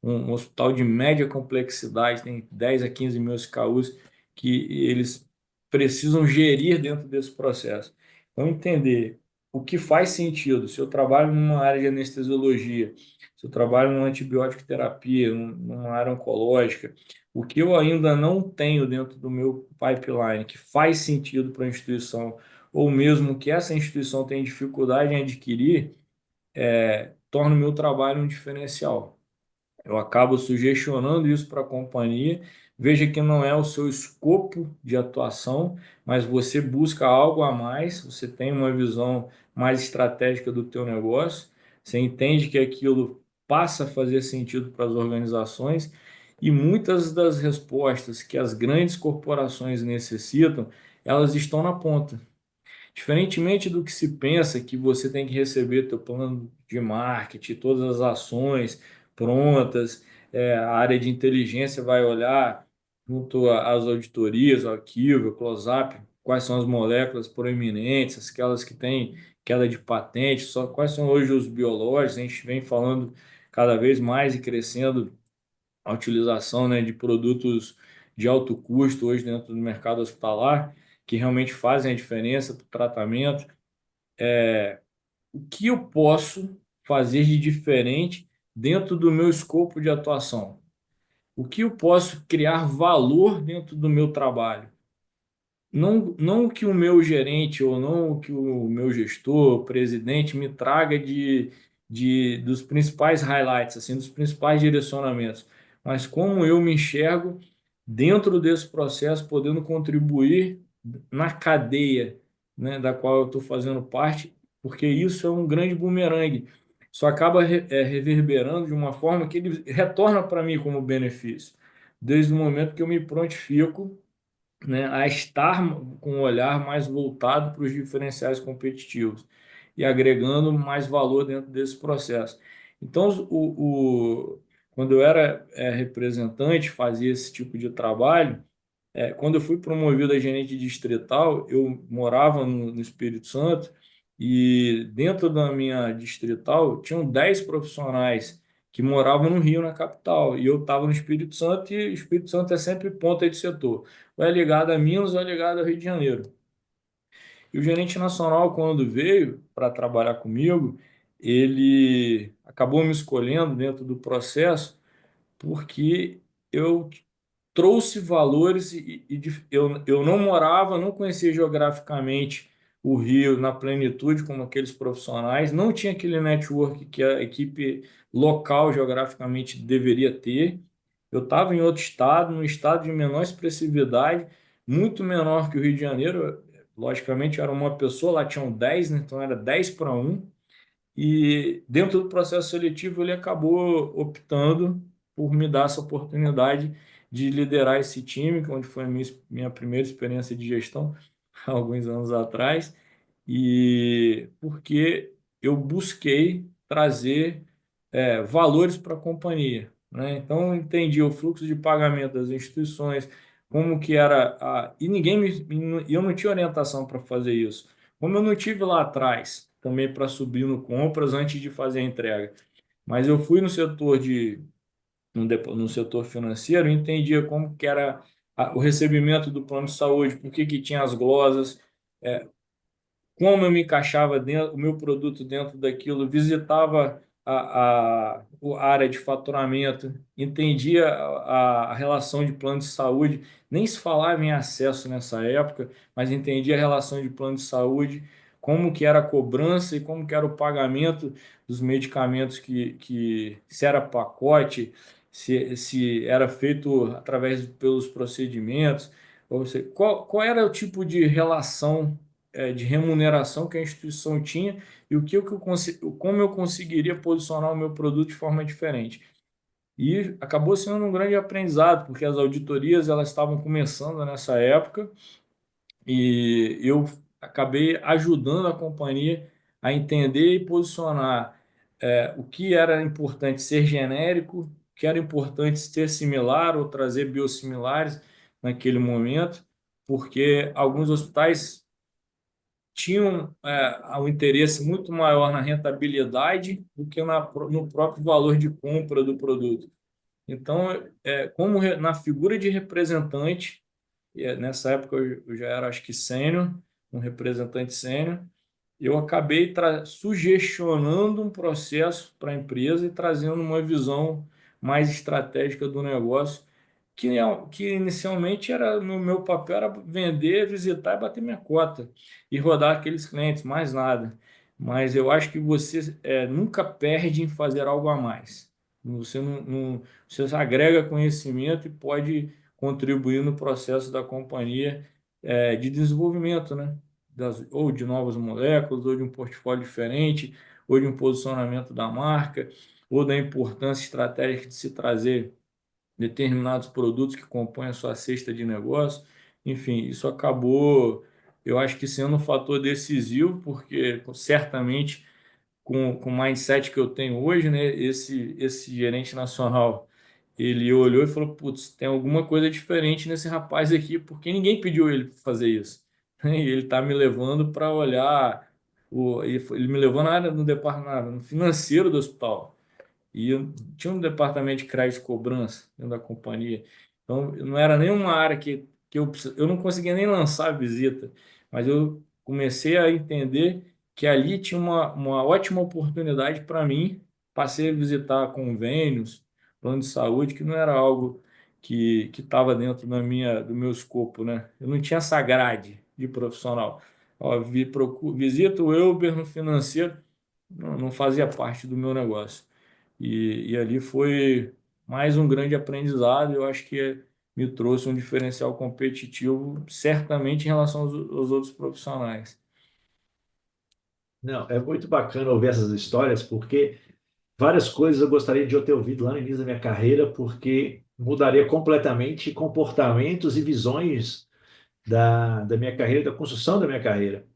um hospital de média complexidade tem 10 a 15 mil SKUs que eles precisam gerir dentro desse processo. Então, entender o que faz sentido. Se eu trabalho numa área de anestesiologia, se eu trabalho numa antibiótico terapia, numa área oncológica, o que eu ainda não tenho dentro do meu pipeline que faz sentido para a instituição, ou mesmo que essa instituição tem dificuldade em adquirir, torna o meu trabalho um diferencial. Eu acabo sugestionando isso para a companhia. Veja que não é o seu escopo de atuação, mas você busca algo a mais, você tem uma visão mais estratégica do teu negócio, você entende que aquilo passa a fazer sentido para as organizações E muitas das respostas que as grandes corporações necessitam, elas estão na ponta. Diferentemente do que se pensa, que você tem que receber teu plano de marketing, todas as ações prontas, a área de inteligência vai olhar junto às auditorias, ao arquivo, ao close-up, quais são as moléculas proeminentes, aquelas que têm queda de patente, só quais são hoje os biológicos, a gente vem falando cada vez mais e crescendo a utilização, né, de produtos de alto custo hoje dentro do mercado hospitalar, que realmente fazem a diferença para o tratamento. O que eu posso fazer de diferente dentro do meu escopo de atuação? O que eu posso criar valor dentro do meu trabalho? Não que o meu gerente ou não que o meu gestor, presidente me traga dos principais highlights, assim, dos principais direcionamentos, mas como eu me enxergo dentro desse processo, podendo contribuir na cadeia, né, da qual eu estou fazendo parte, porque isso é um grande bumerangue. Isso acaba reverberando de uma forma que ele retorna para mim como benefício, desde o momento que eu me prontifico, né, a estar com um olhar mais voltado para os diferenciais competitivos e agregando mais valor dentro desse processo. Então, quando eu era representante, fazia esse tipo de trabalho. Quando eu fui promovido a gerente distrital, eu morava no Espírito Santo e dentro da minha distrital tinham 10 profissionais que moravam no Rio, na capital, e eu estava no Espírito Santo e o Espírito Santo é sempre ponta de setor. Ou é ligado a Minas ou é ligado ao Rio de Janeiro. E o gerente nacional, quando veio para trabalhar comigo, ele acabou me escolhendo dentro do processo porque eu trouxe valores eu não morava, não conhecia geograficamente o Rio na plenitude como aqueles profissionais, não tinha aquele network que a equipe local geograficamente deveria ter. Eu estava em outro estado, num estado de menor expressividade, muito menor que o Rio de Janeiro. Logicamente, eu era uma pessoa, lá tinham 10, né? Então era 10 para um. E dentro do processo seletivo, ele acabou optando por me dar essa oportunidade de liderar esse time, onde foi a minha primeira experiência de gestão, há alguns anos atrás, e porque eu busquei trazer valores para a companhia, né? Então, eu entendi o fluxo de pagamento das instituições, como que era e e eu não tinha orientação para fazer isso. Como eu não tive lá atrás também para subir no compras antes de fazer a entrega, mas eu fui no setor financeiro e entendia como que era o recebimento do plano de saúde, por que que tinha as glosas, como eu me encaixava dentro, o meu produto dentro daquilo, visitava a área de faturamento, entendia a relação de plano de saúde, nem se falava em acesso nessa época, mas entendia a relação de plano de saúde, como que era a cobrança e como que era o pagamento dos medicamentos se era pacote, se era feito através pelos procedimentos, ou seja, qual era o tipo de relação de remuneração que a instituição tinha e como eu conseguiria posicionar o meu produto de forma diferente. E acabou sendo um grande aprendizado, porque as auditorias elas estavam começando nessa época e eu acabei ajudando a companhia a entender e posicionar o que era importante ser genérico, o que era importante ser similar ou trazer biosimilares naquele momento, porque alguns hospitais tinham um interesse muito maior na rentabilidade do que no próprio valor de compra do produto. Então, na figura de representante, nessa época eu já era, acho que sênior, um representante sênior, eu acabei sugestionando um processo para a empresa e trazendo uma visão mais estratégica do negócio, que inicialmente era no meu papel era vender, visitar e bater minha cota e rodar aqueles clientes, mais nada. Mas eu acho que você nunca perde em fazer algo a mais. Você agrega conhecimento e pode contribuir no processo da companhia de desenvolvimento, né? Ou de novas moléculas, ou de um portfólio diferente, ou de um posicionamento da marca, ou da importância estratégica de se trazer determinados produtos que compõem a sua cesta de negócio. Enfim, isso acabou, eu acho que sendo um fator decisivo, porque certamente com o mindset que eu tenho hoje, né, esse gerente nacional, ele olhou e falou, putz, tem alguma coisa diferente nesse rapaz aqui, porque ninguém pediu ele para fazer isso. E ele está me levando para olhar, ele me levou na área no departamento no financeiro do hospital. E eu tinha um departamento de crédito e cobrança dentro da companhia. Então, não era nenhuma área eu não conseguia nem lançar a visita, mas eu comecei a entender que ali tinha uma ótima oportunidade para mim. Passei a visitar convênios, plano de saúde, que não era algo que estava dentro do meu escopo, né? Eu não tinha essa grade de profissional. Ó, visita o Uber no financeiro, não fazia parte do meu negócio. E ali foi mais um grande aprendizado. Eu acho que me trouxe um diferencial competitivo, certamente em relação aos outros profissionais. Não, é muito bacana ouvir essas histórias, porque várias coisas eu gostaria de eu ter ouvido lá no início da minha carreira, porque mudaria completamente comportamentos e visões da minha carreira, da construção da minha carreira.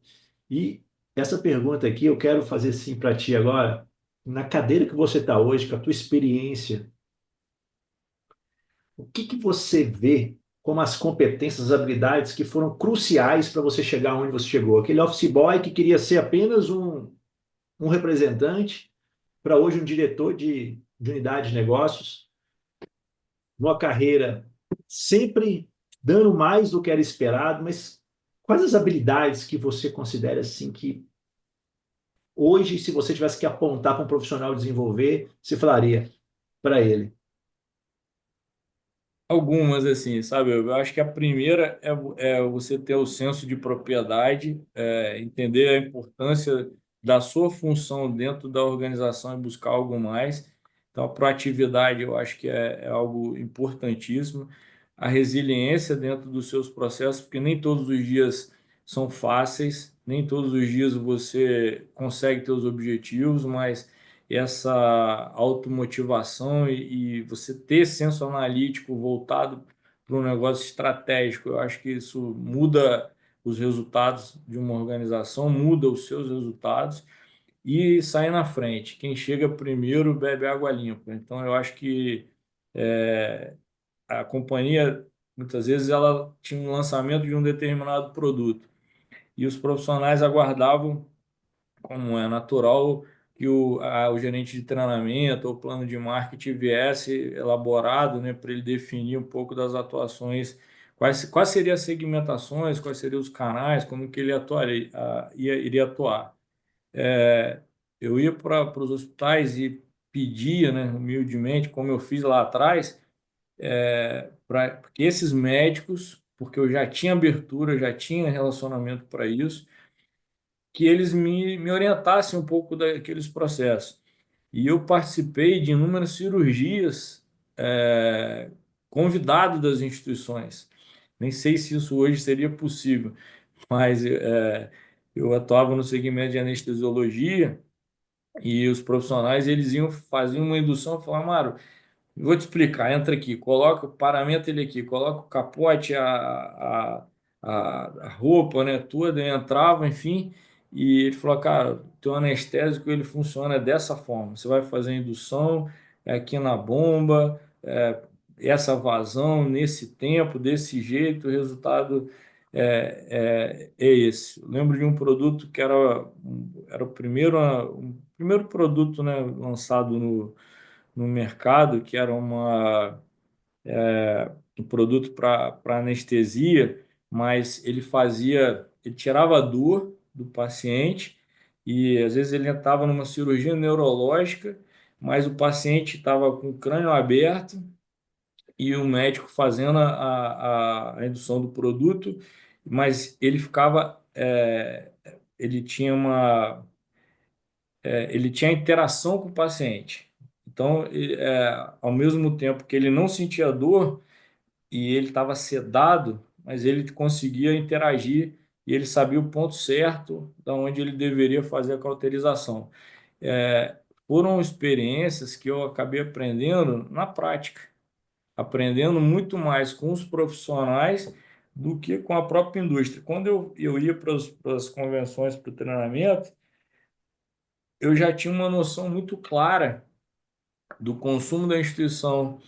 E essa pergunta aqui eu quero fazer sim para ti agora. Na cadeira que você está hoje, com a tua experiência, o que que você vê como as competências, as habilidades que foram cruciais para você chegar onde você chegou? Aquele office boy que queria ser apenas um representante, para hoje um diretor de unidade de negócios, numa carreira sempre dando mais do que era esperado, mas quais as habilidades que você considera assim que hoje, se você tivesse que apontar para um profissional desenvolver, você falaria para ele? Algumas, assim, sabe? Eu acho que a primeira é você ter o senso de propriedade, entender a importância da sua função dentro da organização e buscar algo mais. Então, a proatividade eu acho que é algo importantíssimo. A resiliência dentro dos seus processos, porque nem todos os dias são fáceis, nem todos os dias você consegue ter os objetivos, mas essa automotivação e você ter senso analítico voltado para um negócio estratégico. Eu acho que isso muda os resultados de uma organização, muda os seus resultados e sai na frente. Quem chega primeiro bebe água limpa. Então, eu acho que a companhia, muitas vezes, ela tinha um lançamento de um determinado produto e os profissionais aguardavam, como é natural, que o gerente de treinamento ou plano de marketing viesse elaborado, né, para ele definir um pouco das atuações, quais seriam as segmentações, quais seriam os canais, como que ele iria atuar. É, eu ia para os hospitais e pedia, né, humildemente, como eu fiz lá atrás, porque esses médicos, porque eu já tinha abertura, já tinha relacionamento para isso, que eles me orientassem um pouco daqueles processos. E eu participei de inúmeras cirurgias, convidado das instituições. Nem sei se isso hoje seria possível, mas eu atuava no segmento de anestesiologia e os profissionais eles faziam uma indução e falavam, Amaro, vou te explicar, entra aqui, coloca, paramenta ele aqui, coloca o capote, a roupa, né, toda, eu entrava, enfim, e ele falou, cara, o teu anestésico, ele funciona dessa forma, você vai fazer a indução aqui na bomba, essa vazão, nesse tempo, desse jeito, o resultado é esse. Eu lembro de um produto que era o primeiro produto, né, lançado no mercado, que era um produto para anestesia, mas ele tirava a dor do paciente e às vezes ele estava numa cirurgia neurológica, mas o paciente estava com o crânio aberto e o médico fazendo a indução do produto, mas ele tinha ele tinha interação com o paciente. Então, ao mesmo tempo que ele não sentia dor e ele estava sedado, mas ele conseguia interagir e ele sabia o ponto certo da onde ele deveria fazer a cauterização. É, foram experiências que eu acabei aprendendo na prática, aprendendo muito mais com os profissionais do que com a própria indústria. Quando eu ia para as convenções, para o treinamento, eu já tinha uma noção muito clara do consumo da instituição,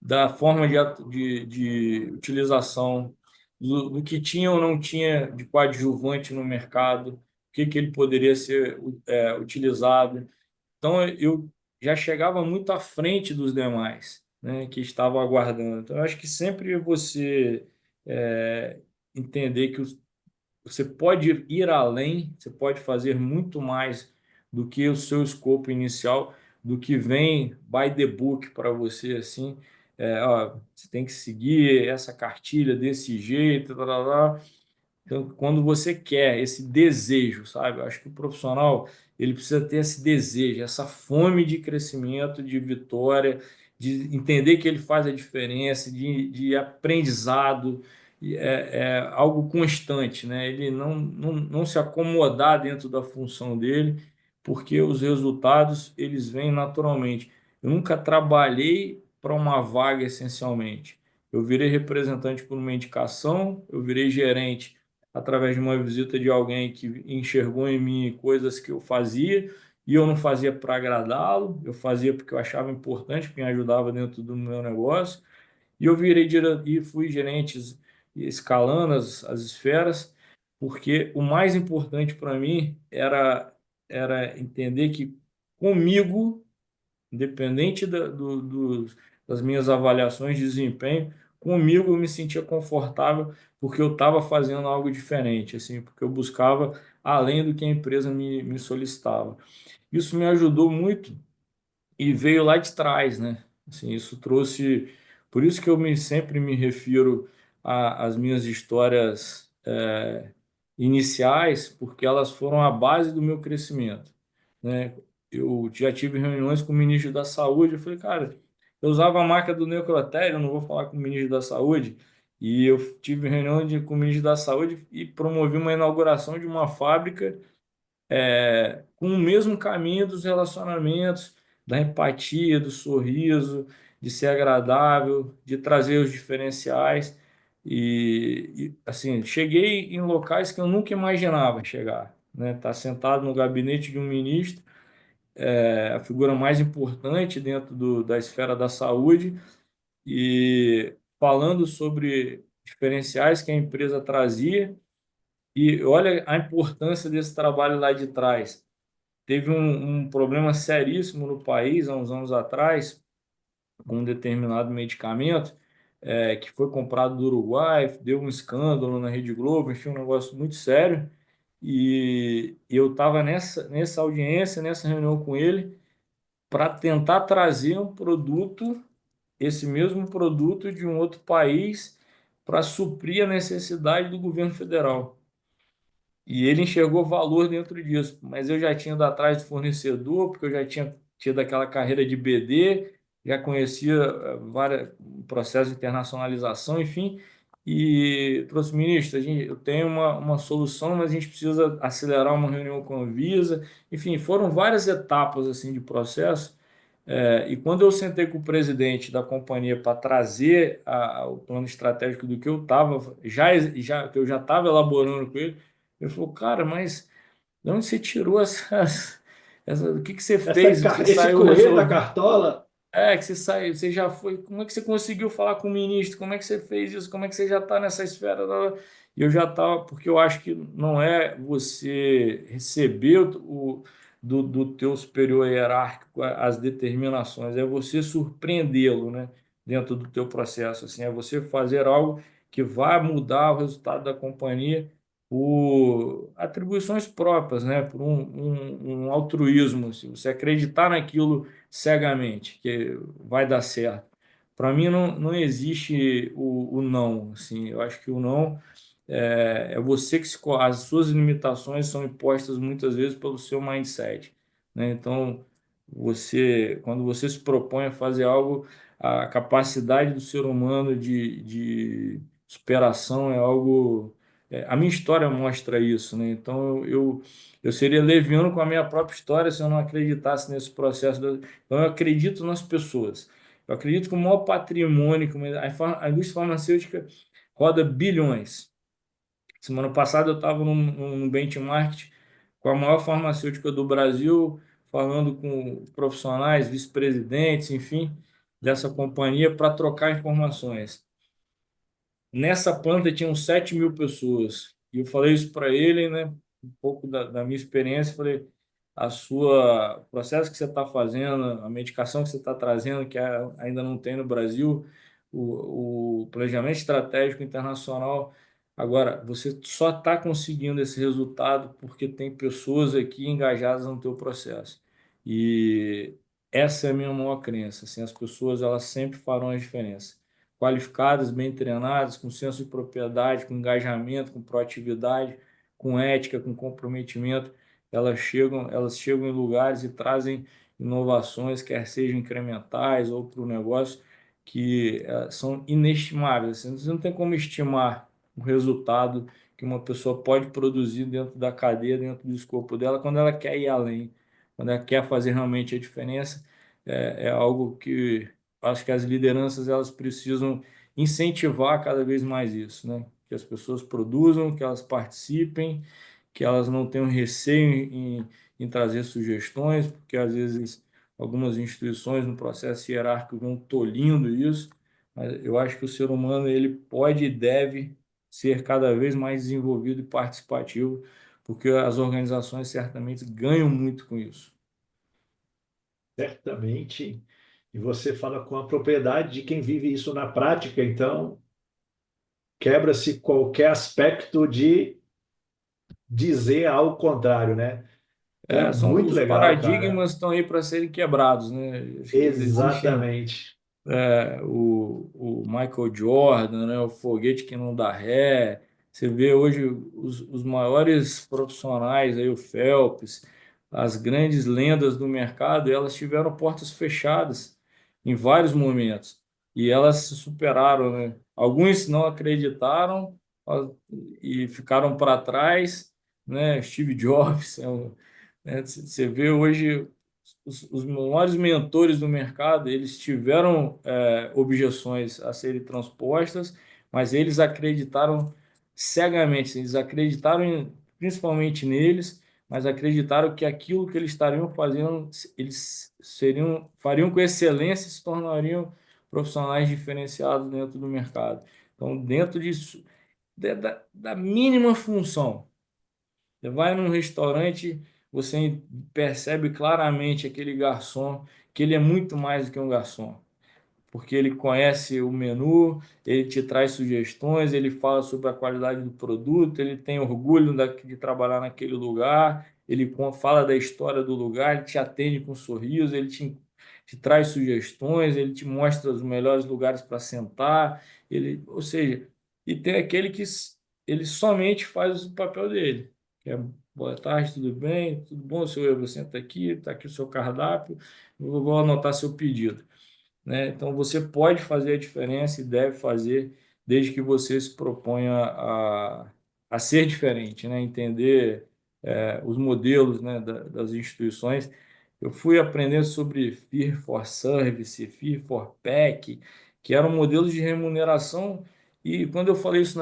da forma de utilização, do que tinha ou não tinha de coadjuvante no mercado, o que ele poderia ser utilizado. Então, eu já chegava muito à frente dos demais, né, que estavam aguardando. Então, eu acho que sempre você entender que você pode ir além, você pode fazer muito mais do que o seu escopo inicial, do que vem by the book para você, assim, ó, você tem que seguir essa cartilha desse jeito, tal, tal, tal. Então, quando você quer esse desejo, sabe? Eu acho que o profissional ele precisa ter esse desejo, essa fome de crescimento, de vitória, de entender que ele faz a diferença, de aprendizado, é algo constante, né? Ele não se acomodar dentro da função dele, porque os resultados eles vêm naturalmente. Eu nunca trabalhei para uma vaga essencialmente. Eu virei representante por uma indicação, eu virei gerente através de uma visita de alguém que enxergou em mim coisas que eu fazia e eu não fazia para agradá-lo, eu fazia porque eu achava importante, porque me ajudava dentro do meu negócio. E eu e fui gerente escalando as esferas, porque o mais importante para mim era entender que comigo independente das minhas avaliações de desempenho, comigo eu me sentia confortável porque eu estava fazendo algo diferente, assim, porque eu buscava além do que a empresa me solicitava. Isso me ajudou muito e veio lá de trás, né? Assim, isso trouxe. Por isso que sempre me refiro às minhas histórias iniciais, porque elas foram a base do meu crescimento, né? Eu já tive reuniões com o ministro da Saúde, eu falei, cara, eu usava a marca do Necrotério, eu não vou falar com o ministro da Saúde, e eu tive reunião com o ministro da Saúde e promovi uma inauguração de uma fábrica com o mesmo caminho dos relacionamentos, da empatia, do sorriso, de ser agradável, de trazer os diferenciais. Assim, cheguei em locais que eu nunca imaginava chegar, né? Tá sentado no gabinete de um ministro, a figura mais importante dentro da esfera da saúde, e falando sobre diferenciais que a empresa trazia. E olha a importância desse trabalho lá de trás. Teve um problema seríssimo no país há uns anos atrás, com um determinado medicamento, que foi comprado do Uruguai, deu um escândalo na Rede Globo, enfim, um negócio muito sério. E eu estava nessa audiência, nessa reunião com ele, para tentar trazer um produto, esse mesmo produto de um outro país, para suprir a necessidade do governo federal. E ele enxergou valor dentro disso, mas eu já tinha ido atrás do fornecedor, porque eu já tinha tido aquela carreira de BD, já conhecia vários processos de internacionalização, enfim, e trouxe, ministro, eu tenho uma solução, mas a gente precisa acelerar uma reunião com a Anvisa, enfim, foram várias etapas assim de processo, e quando eu sentei com o presidente da companhia para trazer o plano estratégico do que eu estava, que eu já estava elaborando com ele, ele falou, cara, mas de onde você tirou o que que você fez? Que você Esse saiu correr da resolvendo? cartola, Que você saiu, você já foi. Como é que você conseguiu falar com o ministro? Como é que você fez isso? Como é que você já está nessa esfera? E eu já estava, porque eu acho que não é você receber do teu superior hierárquico as determinações, é você surpreendê-lo, né? Dentro do teu processo, assim, é você fazer algo que vai mudar o resultado da companhia por atribuições próprias, né? Por um altruísmo, se você acreditar naquilo cegamente que vai dar certo. Para mim não existe o não, assim, eu acho que o não é você as suas limitações são impostas muitas vezes pelo seu mindset, né? Então, quando você se propõe a fazer algo, a capacidade do ser humano de superação é algo. A minha história mostra isso, né? Então, eu seria leviano com a minha própria história se eu não acreditasse nesse processo. Então, eu acredito nas pessoas. Eu acredito que o maior patrimônio, a indústria farmacêutica roda bilhões. Semana passada eu estava num benchmark com a maior farmacêutica do Brasil, falando com profissionais, vice-presidentes, enfim, dessa companhia para trocar informações. Nessa planta tinham 7.000 pessoas. E eu falei isso para ele, né? Um pouco da minha experiência. Falei, o processo que você está fazendo, a medicação que você está trazendo, que ainda não tem no Brasil, o planejamento estratégico internacional. Agora, você só está conseguindo esse resultado porque tem pessoas aqui engajadas no teu processo. E essa é a minha maior crença. Assim, as pessoas elas sempre farão a diferença qualificadas, bem treinadas, com senso de propriedade, com engajamento, com proatividade, com ética, com comprometimento, elas chegam em lugares e trazem inovações, quer sejam incrementais ou para o negócio, que são inestimáveis. Assim, você não tem como estimar o resultado que uma pessoa pode produzir dentro da cadeia, dentro do escopo dela, quando ela quer ir além, quando ela quer fazer realmente a diferença. É algo que acho que as lideranças elas precisam incentivar cada vez mais isso, né? Que as pessoas produzam, que elas participem, que elas não tenham receio em trazer sugestões, porque às vezes algumas instituições no processo hierárquico vão tolhindo isso, mas eu acho que o ser humano ele pode e deve ser cada vez mais desenvolvido e participativo, porque as organizações certamente ganham muito com isso. Certamente. E você fala com a propriedade de quem vive isso na prática, então quebra-se qualquer aspecto de dizer ao contrário, né? Então é muito Os legal, cara. paradigmas estão aí para serem quebrados, né? Acho que existem Exatamente. o Michael Jordan, né? O foguete que não dá ré. Você vê hoje os maiores profissionais, aí, o Phelps, as grandes lendas do mercado, elas tiveram portas fechadas em vários momentos e elas se superaram, né? Alguns não acreditaram ó, e ficaram para trás, né? Steve Jobs, né? Você vê hoje os maiores mentores do mercado, eles tiveram objeções a serem transpostas, mas eles acreditaram cegamente, eles acreditaram principalmente neles, mas acreditaram que aquilo que eles estariam fazendo, eles fariam com excelência e se tornariam profissionais diferenciados dentro do mercado. Então, dentro disso, da mínima função. Você vai num restaurante, você percebe claramente aquele garçom que ele é muito mais do que um garçom porque ele conhece o menu, ele te traz sugestões, ele fala sobre a qualidade do produto, ele tem orgulho de trabalhar naquele lugar, ele fala da história do lugar, ele te atende com um sorriso, te traz sugestões, ele te mostra os melhores lugares para sentar, ou seja, e tem aquele que ele somente faz o papel dele, que é boa tarde, tudo bem? Tudo bom, senhor? Você senta aqui, está aqui o seu cardápio, eu vou anotar seu pedido, né? Então você pode fazer a diferença e deve fazer, desde que você se proponha a ser diferente, né? Entender os modelos, né, das instituições. Eu fui aprender sobre Fear for Service, Fear for Pack, que eram modelos de remuneração. E quando eu falei isso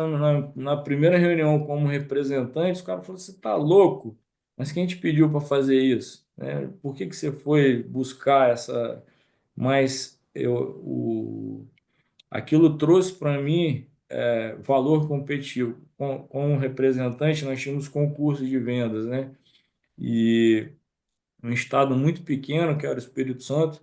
na primeira reunião como representante, os caras falaram: você está louco? Mas quem te pediu para fazer isso? Né? Por que que você foi buscar essa mas aquilo trouxe para mim valor competitivo. Como representante, nós tínhamos concursos de vendas, né? E um estado muito pequeno, que era o Espírito Santo,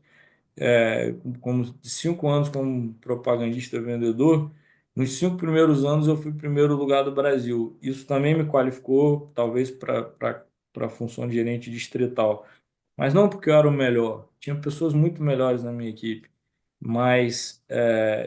como 5 anos como propagandista vendedor, nos 5 primeiros anos eu fui primeiro lugar do Brasil. Isso também me qualificou, talvez, para a função de gerente distrital. Mas não porque eu era o melhor, tinha pessoas muito melhores na minha equipe, mas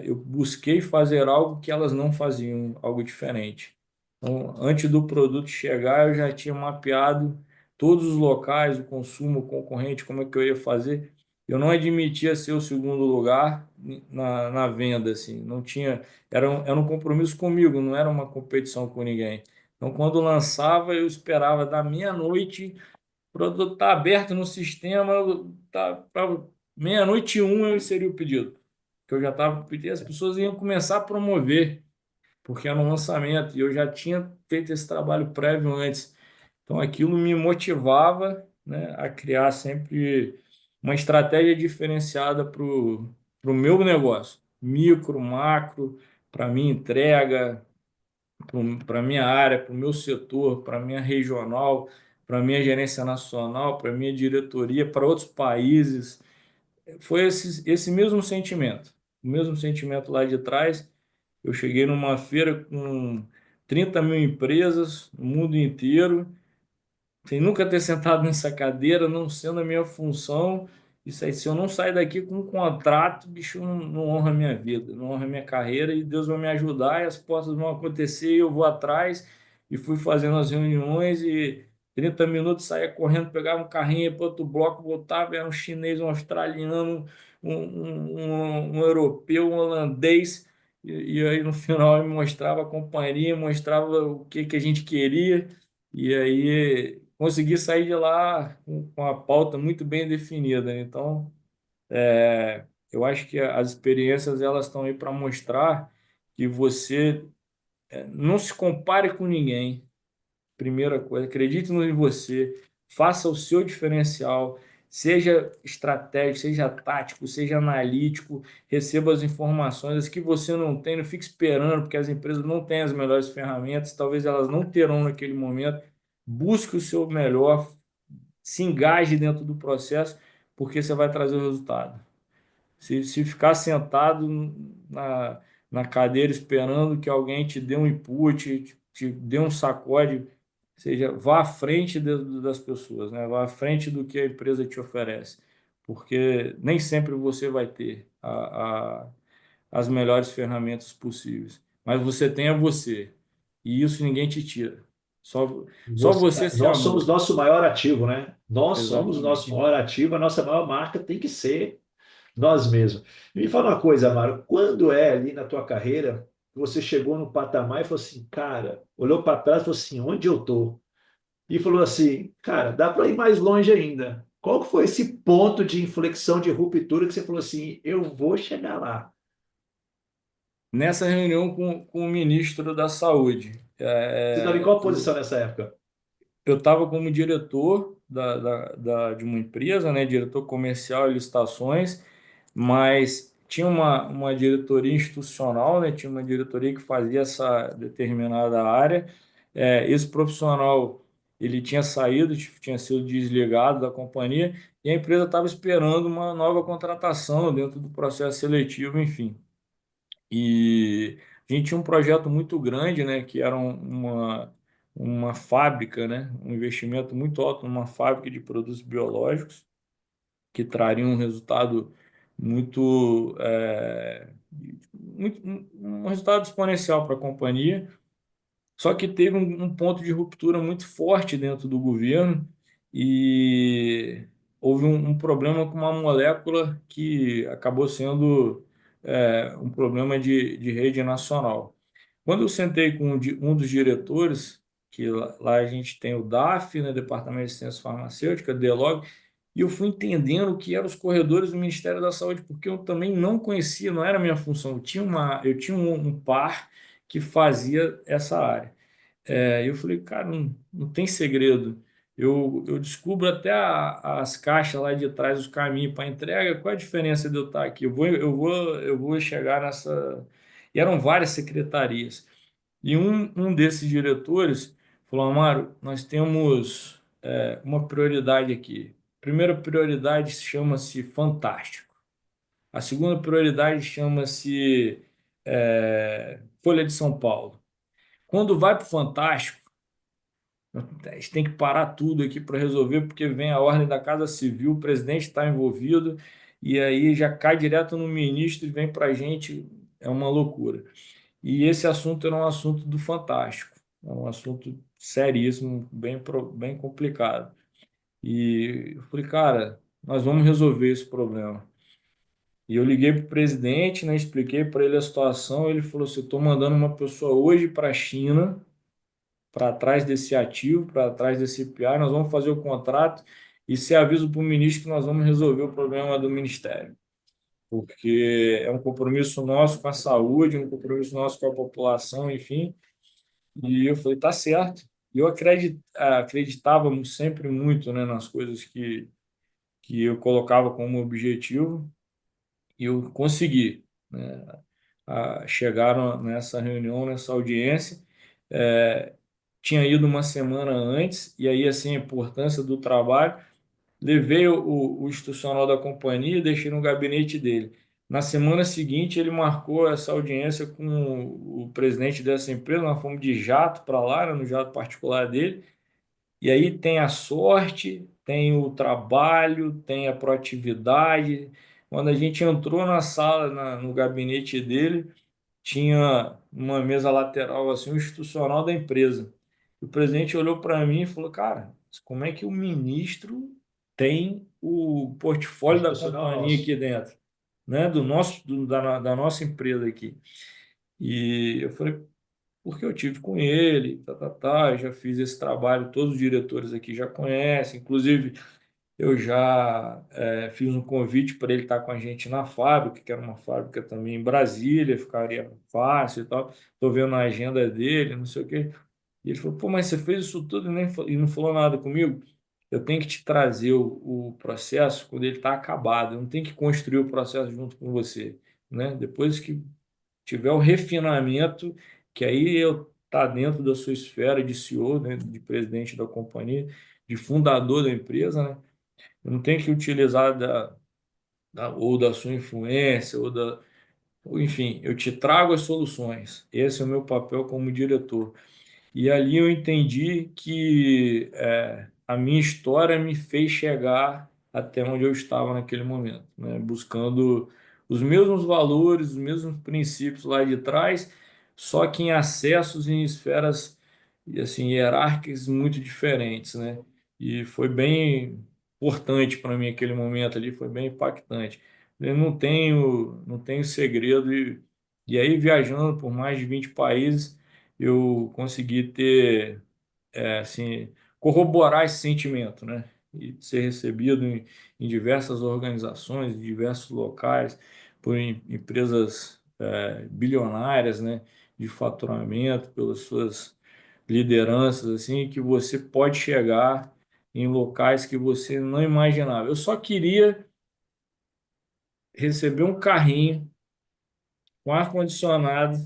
eu busquei fazer algo que elas não faziam, algo diferente. Então, antes do produto chegar, eu já tinha mapeado todos os locais, o consumo, o concorrente, como é que eu ia fazer. Eu não admitia ser o segundo lugar na venda, assim, não tinha, era um compromisso comigo, não era uma competição com ninguém. Então, quando lançava, eu esperava da meia-noite o produto está aberto no sistema, tá para meia-noite e um eu inseri o pedido. que eu já estava, as pessoas iam começar a promover, porque era um lançamento, e eu já tinha feito esse trabalho prévio antes. Então, aquilo me motivava, né, a criar sempre uma estratégia diferenciada para o meu negócio, micro, macro, para minha entrega, para minha área, para o meu setor, para minha regional, para minha gerência nacional, para minha diretoria, para outros países. Foi esse mesmo sentimento, o mesmo sentimento lá de trás. Eu cheguei numa feira com 30 mil empresas no mundo inteiro, sem nunca ter sentado nessa cadeira, não sendo a minha função. Isso aí, se eu não sair daqui com um contrato, bicho, não honra a minha vida, não honra a minha carreira, e Deus vai me ajudar, e as portas vão acontecer, e eu vou atrás, e fui fazendo as reuniões, e 30 minutos saía correndo, pegava um carrinho, ia para outro bloco, voltava, era um chinês, um australiano, um europeu, um holandês, e aí no final ele mostrava a companhia, mostrava o que que a gente queria, e aí consegui sair de lá com a pauta muito bem definida, né? Então, eu acho que as experiências elas estão aí para mostrar que você não se compare com ninguém. Primeira coisa, acredite em você, faça o seu diferencial, seja estratégico, seja tático, seja analítico, receba as informações, as que você não tem, não fique esperando, porque as empresas não têm as melhores ferramentas, talvez elas não terão naquele momento. Busque o seu melhor, se engaje dentro do processo, porque você vai trazer o resultado. Se ficar sentado na cadeira esperando que alguém te dê um input, te dê um sacode, ou seja, vá à frente das pessoas, né? Vá à frente do que a empresa te oferece, porque nem sempre você vai ter as melhores ferramentas possíveis, mas você tem a você, e isso ninguém te tira. Só você se Nós somos amando. nosso maior ativo, né? Nós somos nosso Exatamente. maior ativo, a nossa maior marca tem que ser nós mesmos. Me fala uma coisa, Amaro, quando é ali na tua carreira que você chegou no patamar e falou assim, cara, olhou para trás e falou assim, onde eu tô? E falou assim, cara, dá para ir mais longe ainda. Qual que foi esse ponto de inflexão, de ruptura que você falou assim, eu vou chegar lá? Nessa reunião com o ministro da Saúde, Você estava em qual posição nessa época? eu estava como diretor de uma empresa, né, diretor comercial e licitações, mas tinha uma diretoria institucional, né, tinha uma diretoria que fazia essa determinada área. Esse profissional ele tinha saído, tinha sido desligado da companhia, e a empresa estava esperando uma nova contratação dentro do processo seletivo, enfim. E a gente tinha um projeto muito grande, né, que era uma fábrica, né, um investimento muito alto numa fábrica de produtos biológicos, que traria um resultado muito, um resultado exponencial para a companhia. Só que teve um ponto de ruptura muito forte dentro do governo e houve um problema com uma molécula que acabou sendo um problema de rede nacional. Quando eu sentei com um dos diretores, que lá a gente tem o DAF, né, Departamento de Ciência Farmacêutica, DELOG, e eu fui entendendo o que eram os corredores do Ministério da Saúde, porque eu também não conhecia, não era minha função. Eu tinha um par que fazia essa área. Eu falei, cara, não tem segredo. Eu descubro até as caixas lá de trás, os caminhos para entrega. Qual é a diferença de eu estar aqui? Eu vou chegar nessa. E eram várias secretarias. E um desses diretores falou, Amaro, nós temos uma prioridade aqui. A primeira prioridade chama-se Fantástico. A segunda prioridade chama-se Folha de São Paulo. Quando vai para o Fantástico, a gente tem que parar tudo aqui para resolver, porque vem a ordem da Casa Civil, o presidente está envolvido, e aí já cai direto no ministro e vem para a gente, é uma loucura. E esse assunto era um assunto do Fantástico, é um assunto seríssimo, bem complicado. E eu falei, cara, nós vamos resolver esse problema. E eu liguei para o presidente, né, expliquei para ele a situação, ele falou assim, estou mandando uma pessoa hoje para a China, para trás desse ativo, para trás desse PI, nós vamos fazer o contrato e se aviso para o ministro que nós vamos resolver o problema do ministério. porque é um compromisso nosso com a saúde, um compromisso nosso com a população, enfim. E eu falei, tá certo. E eu acreditava sempre muito, né, nas coisas que eu colocava como objetivo, e eu consegui, né, chegar nessa reunião, nessa audiência. É, tinha ido uma semana antes, e aí, assim, a importância do trabalho. Levei o institucional da companhia e deixei no gabinete dele. Na semana seguinte, ele marcou essa audiência com o presidente dessa empresa. Nós fomos de jato para lá, né, no jato particular dele. E aí tem a sorte, tem o trabalho, tem a proatividade. Quando a gente entrou na sala, no gabinete dele, tinha uma mesa lateral, assim, um institucional da empresa. O presidente olhou para mim e falou: Cara, como é que o ministro tem o portfólio da Institucional companhia nosso. aqui dentro, né? Da nossa empresa aqui. E eu falei: Porque eu tive com ele, eu já fiz esse trabalho, todos os diretores aqui já conhecem, inclusive. Eu já fiz um convite para ele estar com a gente na fábrica, que era uma fábrica também em Brasília, ficaria fácil e tal. Estou vendo a agenda dele, não sei o quê. E ele falou, pô, mas você fez isso tudo e não falou nada comigo? Eu tenho que te trazer o processo quando ele está acabado. Eu não tenho que construir o processo junto com você, né? Depois que tiver o refinamento, que aí eu tá dentro da sua esfera de CEO, né, de presidente da companhia, de fundador da empresa, né? Eu não tenho que utilizar ou da sua influência, ou, enfim, eu te trago as soluções. Esse é o meu papel como diretor. E ali eu entendi que a minha história me fez chegar até onde eu estava naquele momento, né? Buscando os mesmos valores, os mesmos princípios lá de trás, só que em acessos em esferas assim hierárquicas muito diferentes, né? E foi bem importante para mim aquele momento ali, foi bem impactante. Eu não tenho segredo e aí viajando por mais de 20 países eu consegui ter, assim, corroborar esse sentimento, né? E ser recebido em diversas organizações, em diversos locais, por empresas, bilionárias, né? De faturamento, pelas suas lideranças, assim, que você pode chegar em locais que você não imaginava. Eu só queria receber um carrinho com ar-condicionado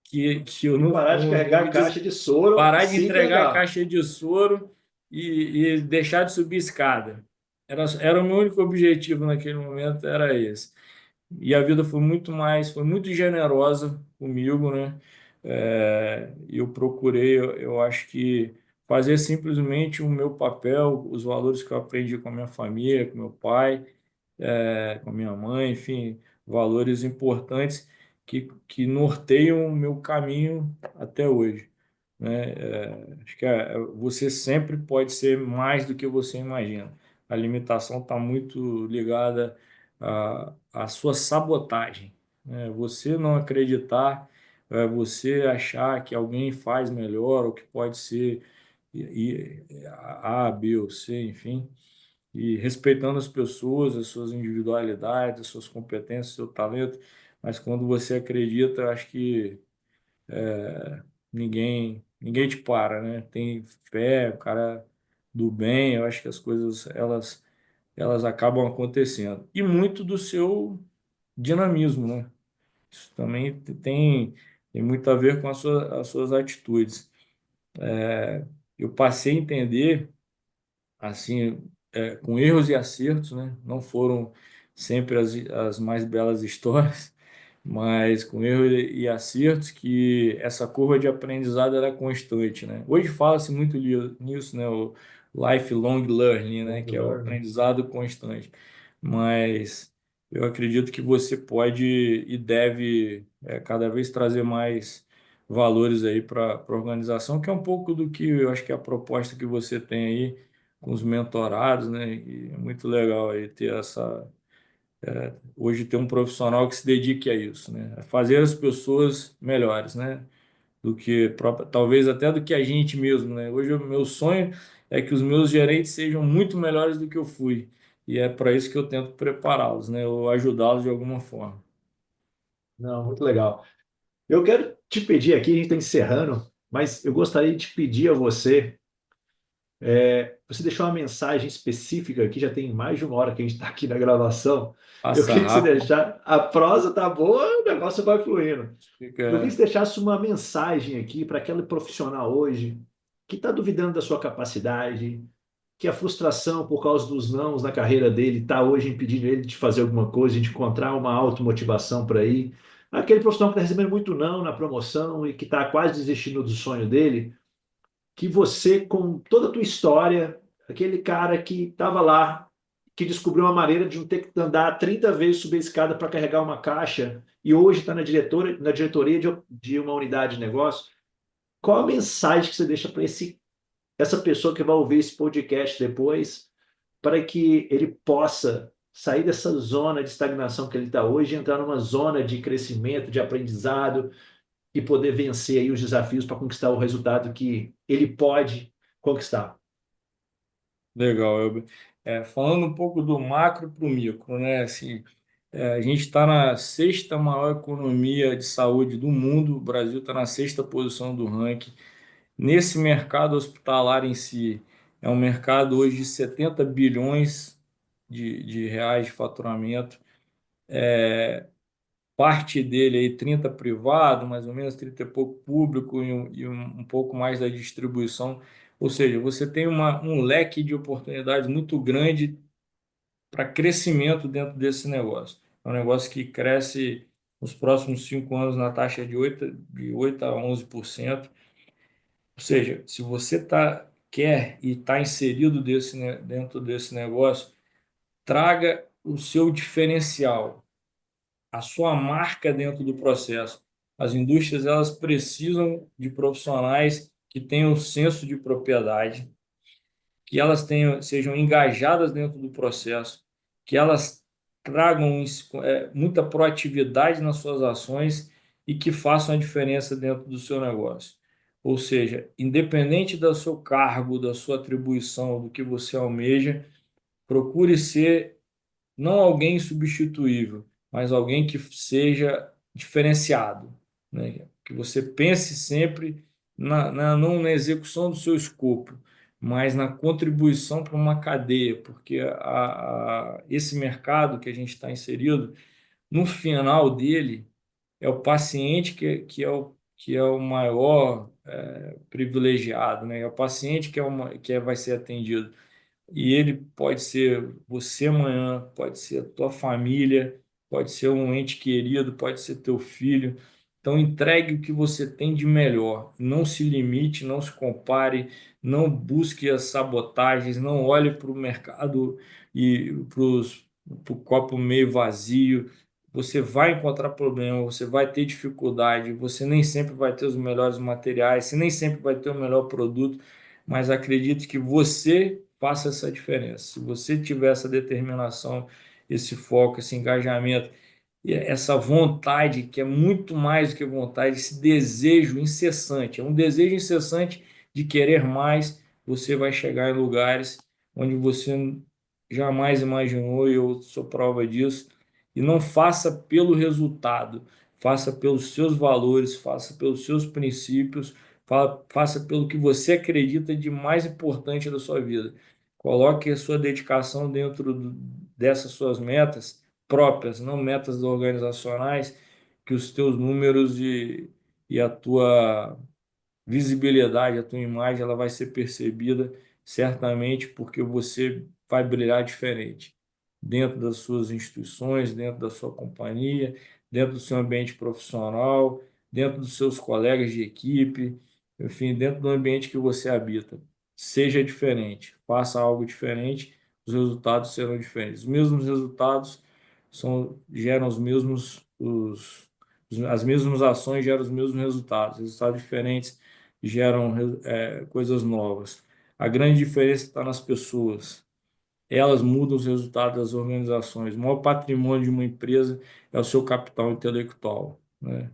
que eu E parar de não carregar me a caixa de soro e parar de se entregar a entregar. caixa de soro e deixar de subir escada. Era o meu único objetivo naquele momento, era esse. E a vida foi muito generosa comigo, né? Eu procurei, eu acho que fazer simplesmente o meu papel, os valores que eu aprendi com a minha família, com meu pai, com a minha mãe, enfim, valores importantes que norteiam o meu caminho até hoje, né? Acho que você sempre pode ser mais do que você imagina. A limitação está muito ligada à sua sabotagem, né? Você não acreditar, você achar que alguém faz melhor ou que pode ser A, B ou C, enfim, e respeitando as pessoas, as suas individualidades, as suas competências, seu talento. Mas quando você acredita, eu acho que ninguém te para, né? Tem fé, o cara do bem, eu acho que as coisas elas acabam acontecendo. E muito do seu dinamismo, né? Isso também tem muito a ver com as suas atitudes. Eu passei a entender assim, com erros e acertos, né? Não foram sempre as mais belas histórias, mas com erros e acertos que essa curva de aprendizado era constante, né? Hoje fala-se muito nisso, né? O lifelong learning, né? Long Que é o learning. aprendizado constante. Mas eu acredito que você pode e deve cada vez trazer mais valores aí para a organização, que é um pouco do que eu acho que é a proposta que você tem aí com os mentorados, né? E é muito legal aí ter hoje ter um profissional que se dedique a isso, né? A fazer as pessoas melhores, né? Talvez até do que a gente mesmo, né? Hoje o meu sonho é que os meus gerentes sejam muito melhores do que eu fui. e é para isso que eu tento prepará-los, né? Ou ajudá-los de alguma forma. Não, muito legal. Eu quero te pedir aqui, a gente está encerrando, mas eu gostaria de pedir a você, você deixou uma mensagem específica aqui, já tem mais de uma hora que a gente está aqui na gravação. Eu Passa queria que você rápido, deixar, a prosa tá boa, o negócio vai fluindo. Eu queria que fica você deixasse uma mensagem aqui para aquele profissional hoje que está duvidando da sua capacidade, que a frustração por causa dos nãos na carreira dele está hoje impedindo ele de fazer alguma coisa, de encontrar uma automotivação para ir. Aquele profissional que está recebendo muito não na promoção e que está quase desistindo do sonho dele, que você, com toda a tua história, aquele cara que estava lá, que descobriu uma maneira de não ter que andar 30 vezes subir a escada para carregar uma caixa e hoje está na diretoria de uma unidade de negócio, qual a mensagem que você deixa para essa pessoa que vai ouvir esse podcast depois, para que ele possa sair dessa zona de estagnação que ele está hoje e entrar numa zona de crescimento, de aprendizado e poder vencer aí os desafios para conquistar o resultado que ele pode conquistar. legal, Elber. Falando um pouco do macro para o micro, né? Assim, a gente está na sexta maior economia de saúde do mundo, o Brasil está na sexta posição do ranking. Nesse mercado hospitalar em si, é um mercado hoje de 70 bilhões de reais de faturamento. Parte dele aí 30 privado, mais ou menos 30 e pouco público e um pouco mais da distribuição. Ou seja, você tem um leque de oportunidades muito grande para crescimento dentro desse negócio. É um negócio que cresce nos próximos 5 anos na taxa de oito a 11%. Ou seja, se você quer e está inserido dentro desse negócio, traga o seu diferencial, a sua marca dentro do processo. As indústrias elas precisam de profissionais que tenham senso de propriedade, que elas sejam engajadas dentro do processo, que elas tragam muita proatividade nas suas ações e que façam a diferença dentro do seu negócio. Ou seja, independente do seu cargo, da sua atribuição, do que você almeja, procure ser não alguém substituível, mas alguém que seja diferenciado, né? Que você pense sempre não na execução do seu escopo, mas na contribuição para uma cadeia, porque esse mercado que a gente está inserido, no final dele, é o paciente que é o maior privilegiado, né? É o paciente vai ser atendido. E ele pode ser você amanhã, pode ser a tua família, pode ser um ente querido, pode ser teu filho. Então entregue o que você tem de melhor. Não se limite, não se compare, não busque as sabotagens, não olhe para o mercado e para o copo meio vazio. Você vai encontrar problema, você vai ter dificuldade, você nem sempre vai ter os melhores materiais, você nem sempre vai ter o melhor produto, mas acredite que você faça essa diferença. Se você tiver essa determinação, esse foco, esse engajamento, e essa vontade, que é muito mais do que vontade, esse desejo incessante, é um desejo incessante de querer mais, você vai chegar em lugares onde você jamais imaginou, e eu sou prova disso. E não faça pelo resultado, faça pelos seus valores, faça pelos seus princípios, faça pelo que você acredita de mais importante da sua vida. Coloque a sua dedicação dentro dessas suas metas próprias, não metas organizacionais, que os teus números e a tua visibilidade, a tua imagem, ela vai ser percebida certamente porque você vai brilhar diferente dentro das suas instituições, dentro da sua companhia, dentro do seu ambiente profissional, dentro dos seus colegas de equipe, enfim, dentro do ambiente que você habita. Seja diferente, faça algo diferente, os resultados serão diferentes. Os mesmos resultados geram as mesmas ações geram os mesmos resultados. Resultados diferentes geram coisas novas. A grande diferença está nas pessoas. Elas mudam os resultados das organizações. O maior patrimônio de uma empresa é o seu capital intelectual, né?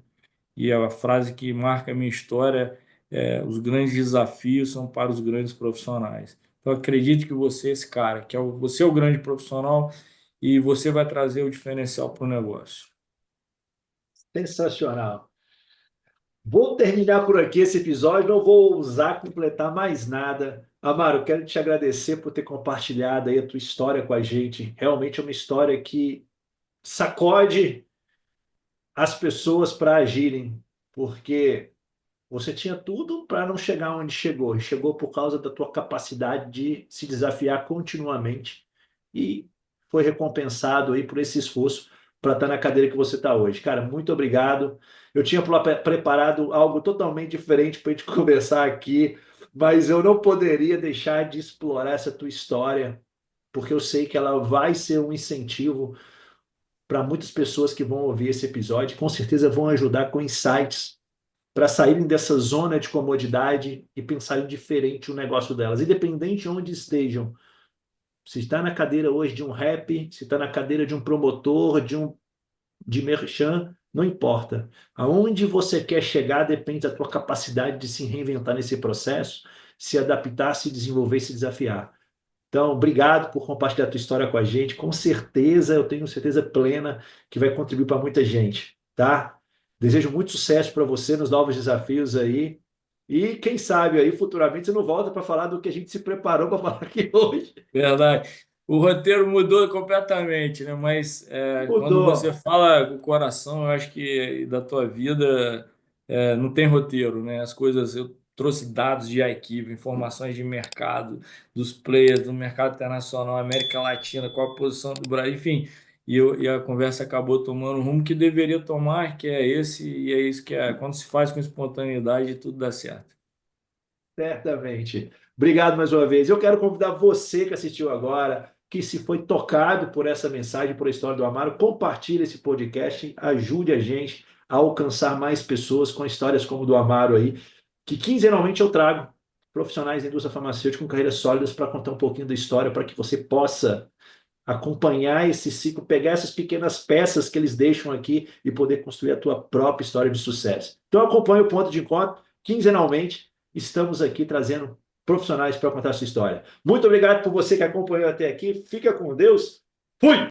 E a frase que marca a minha história é: os grandes desafios são para os grandes profissionais. Eu acredito que você é esse cara, você é o grande profissional e você vai trazer o diferencial para o negócio. Sensacional. Vou terminar por aqui esse episódio, não vou ousar completar mais nada. Amaro, quero te agradecer por ter compartilhado aí a tua história com a gente. Realmente é uma história que sacode as pessoas para agirem, porque você tinha tudo para não chegar onde chegou, e chegou por causa da tua capacidade de se desafiar continuamente e foi recompensado aí por esse esforço para estar na cadeira que você está hoje. Cara, muito obrigado. Eu tinha preparado algo totalmente diferente para a gente conversar aqui, mas eu não poderia deixar de explorar essa tua história, porque eu sei que ela vai ser um incentivo para muitas pessoas que vão ouvir esse episódio, com certeza vão ajudar com insights para saírem dessa zona de comodidade e pensarem diferente o negócio delas, independente de onde estejam. Se está na cadeira hoje de um rap, se está na cadeira de um promotor, de merchan, não importa. Aonde você quer chegar depende da tua capacidade de se reinventar nesse processo, se adaptar, se desenvolver, se desafiar. Então, obrigado por compartilhar a tua história com a gente. Com certeza, eu tenho certeza plena que vai contribuir para muita gente, tá? Desejo muito sucesso para você nos novos desafios aí. E quem sabe aí futuramente você não volta para falar do que a gente se preparou para falar aqui hoje. Verdade. O roteiro mudou completamente, né? Mas quando você Mudou. fala com o coração, eu acho que da tua vida não tem roteiro, né? As coisas, eu trouxe dados de arquivo, informações de mercado, dos players do mercado internacional, América Latina, qual a posição do Brasil, enfim. E a conversa acabou tomando o rumo que deveria tomar, que é esse, e é isso que é. Quando se faz com espontaneidade, tudo dá certo. Certamente. Obrigado mais uma vez. Eu quero convidar você que assistiu agora, que se foi tocado por essa mensagem, por a história do Amaro, compartilhe esse podcast, ajude a gente a alcançar mais pessoas com histórias como o do Amaro aí, que quinzenalmente eu trago profissionais da indústria farmacêutica com carreiras sólidas para contar um pouquinho da história, para que você possa acompanhar esse ciclo, pegar essas pequenas peças que eles deixam aqui e poder construir a tua própria história de sucesso. Então acompanhe o Ponto de Encontro, quinzenalmente, estamos aqui trazendo profissionais para contar a sua história. Muito obrigado por você que acompanhou até aqui, fica com Deus, fui!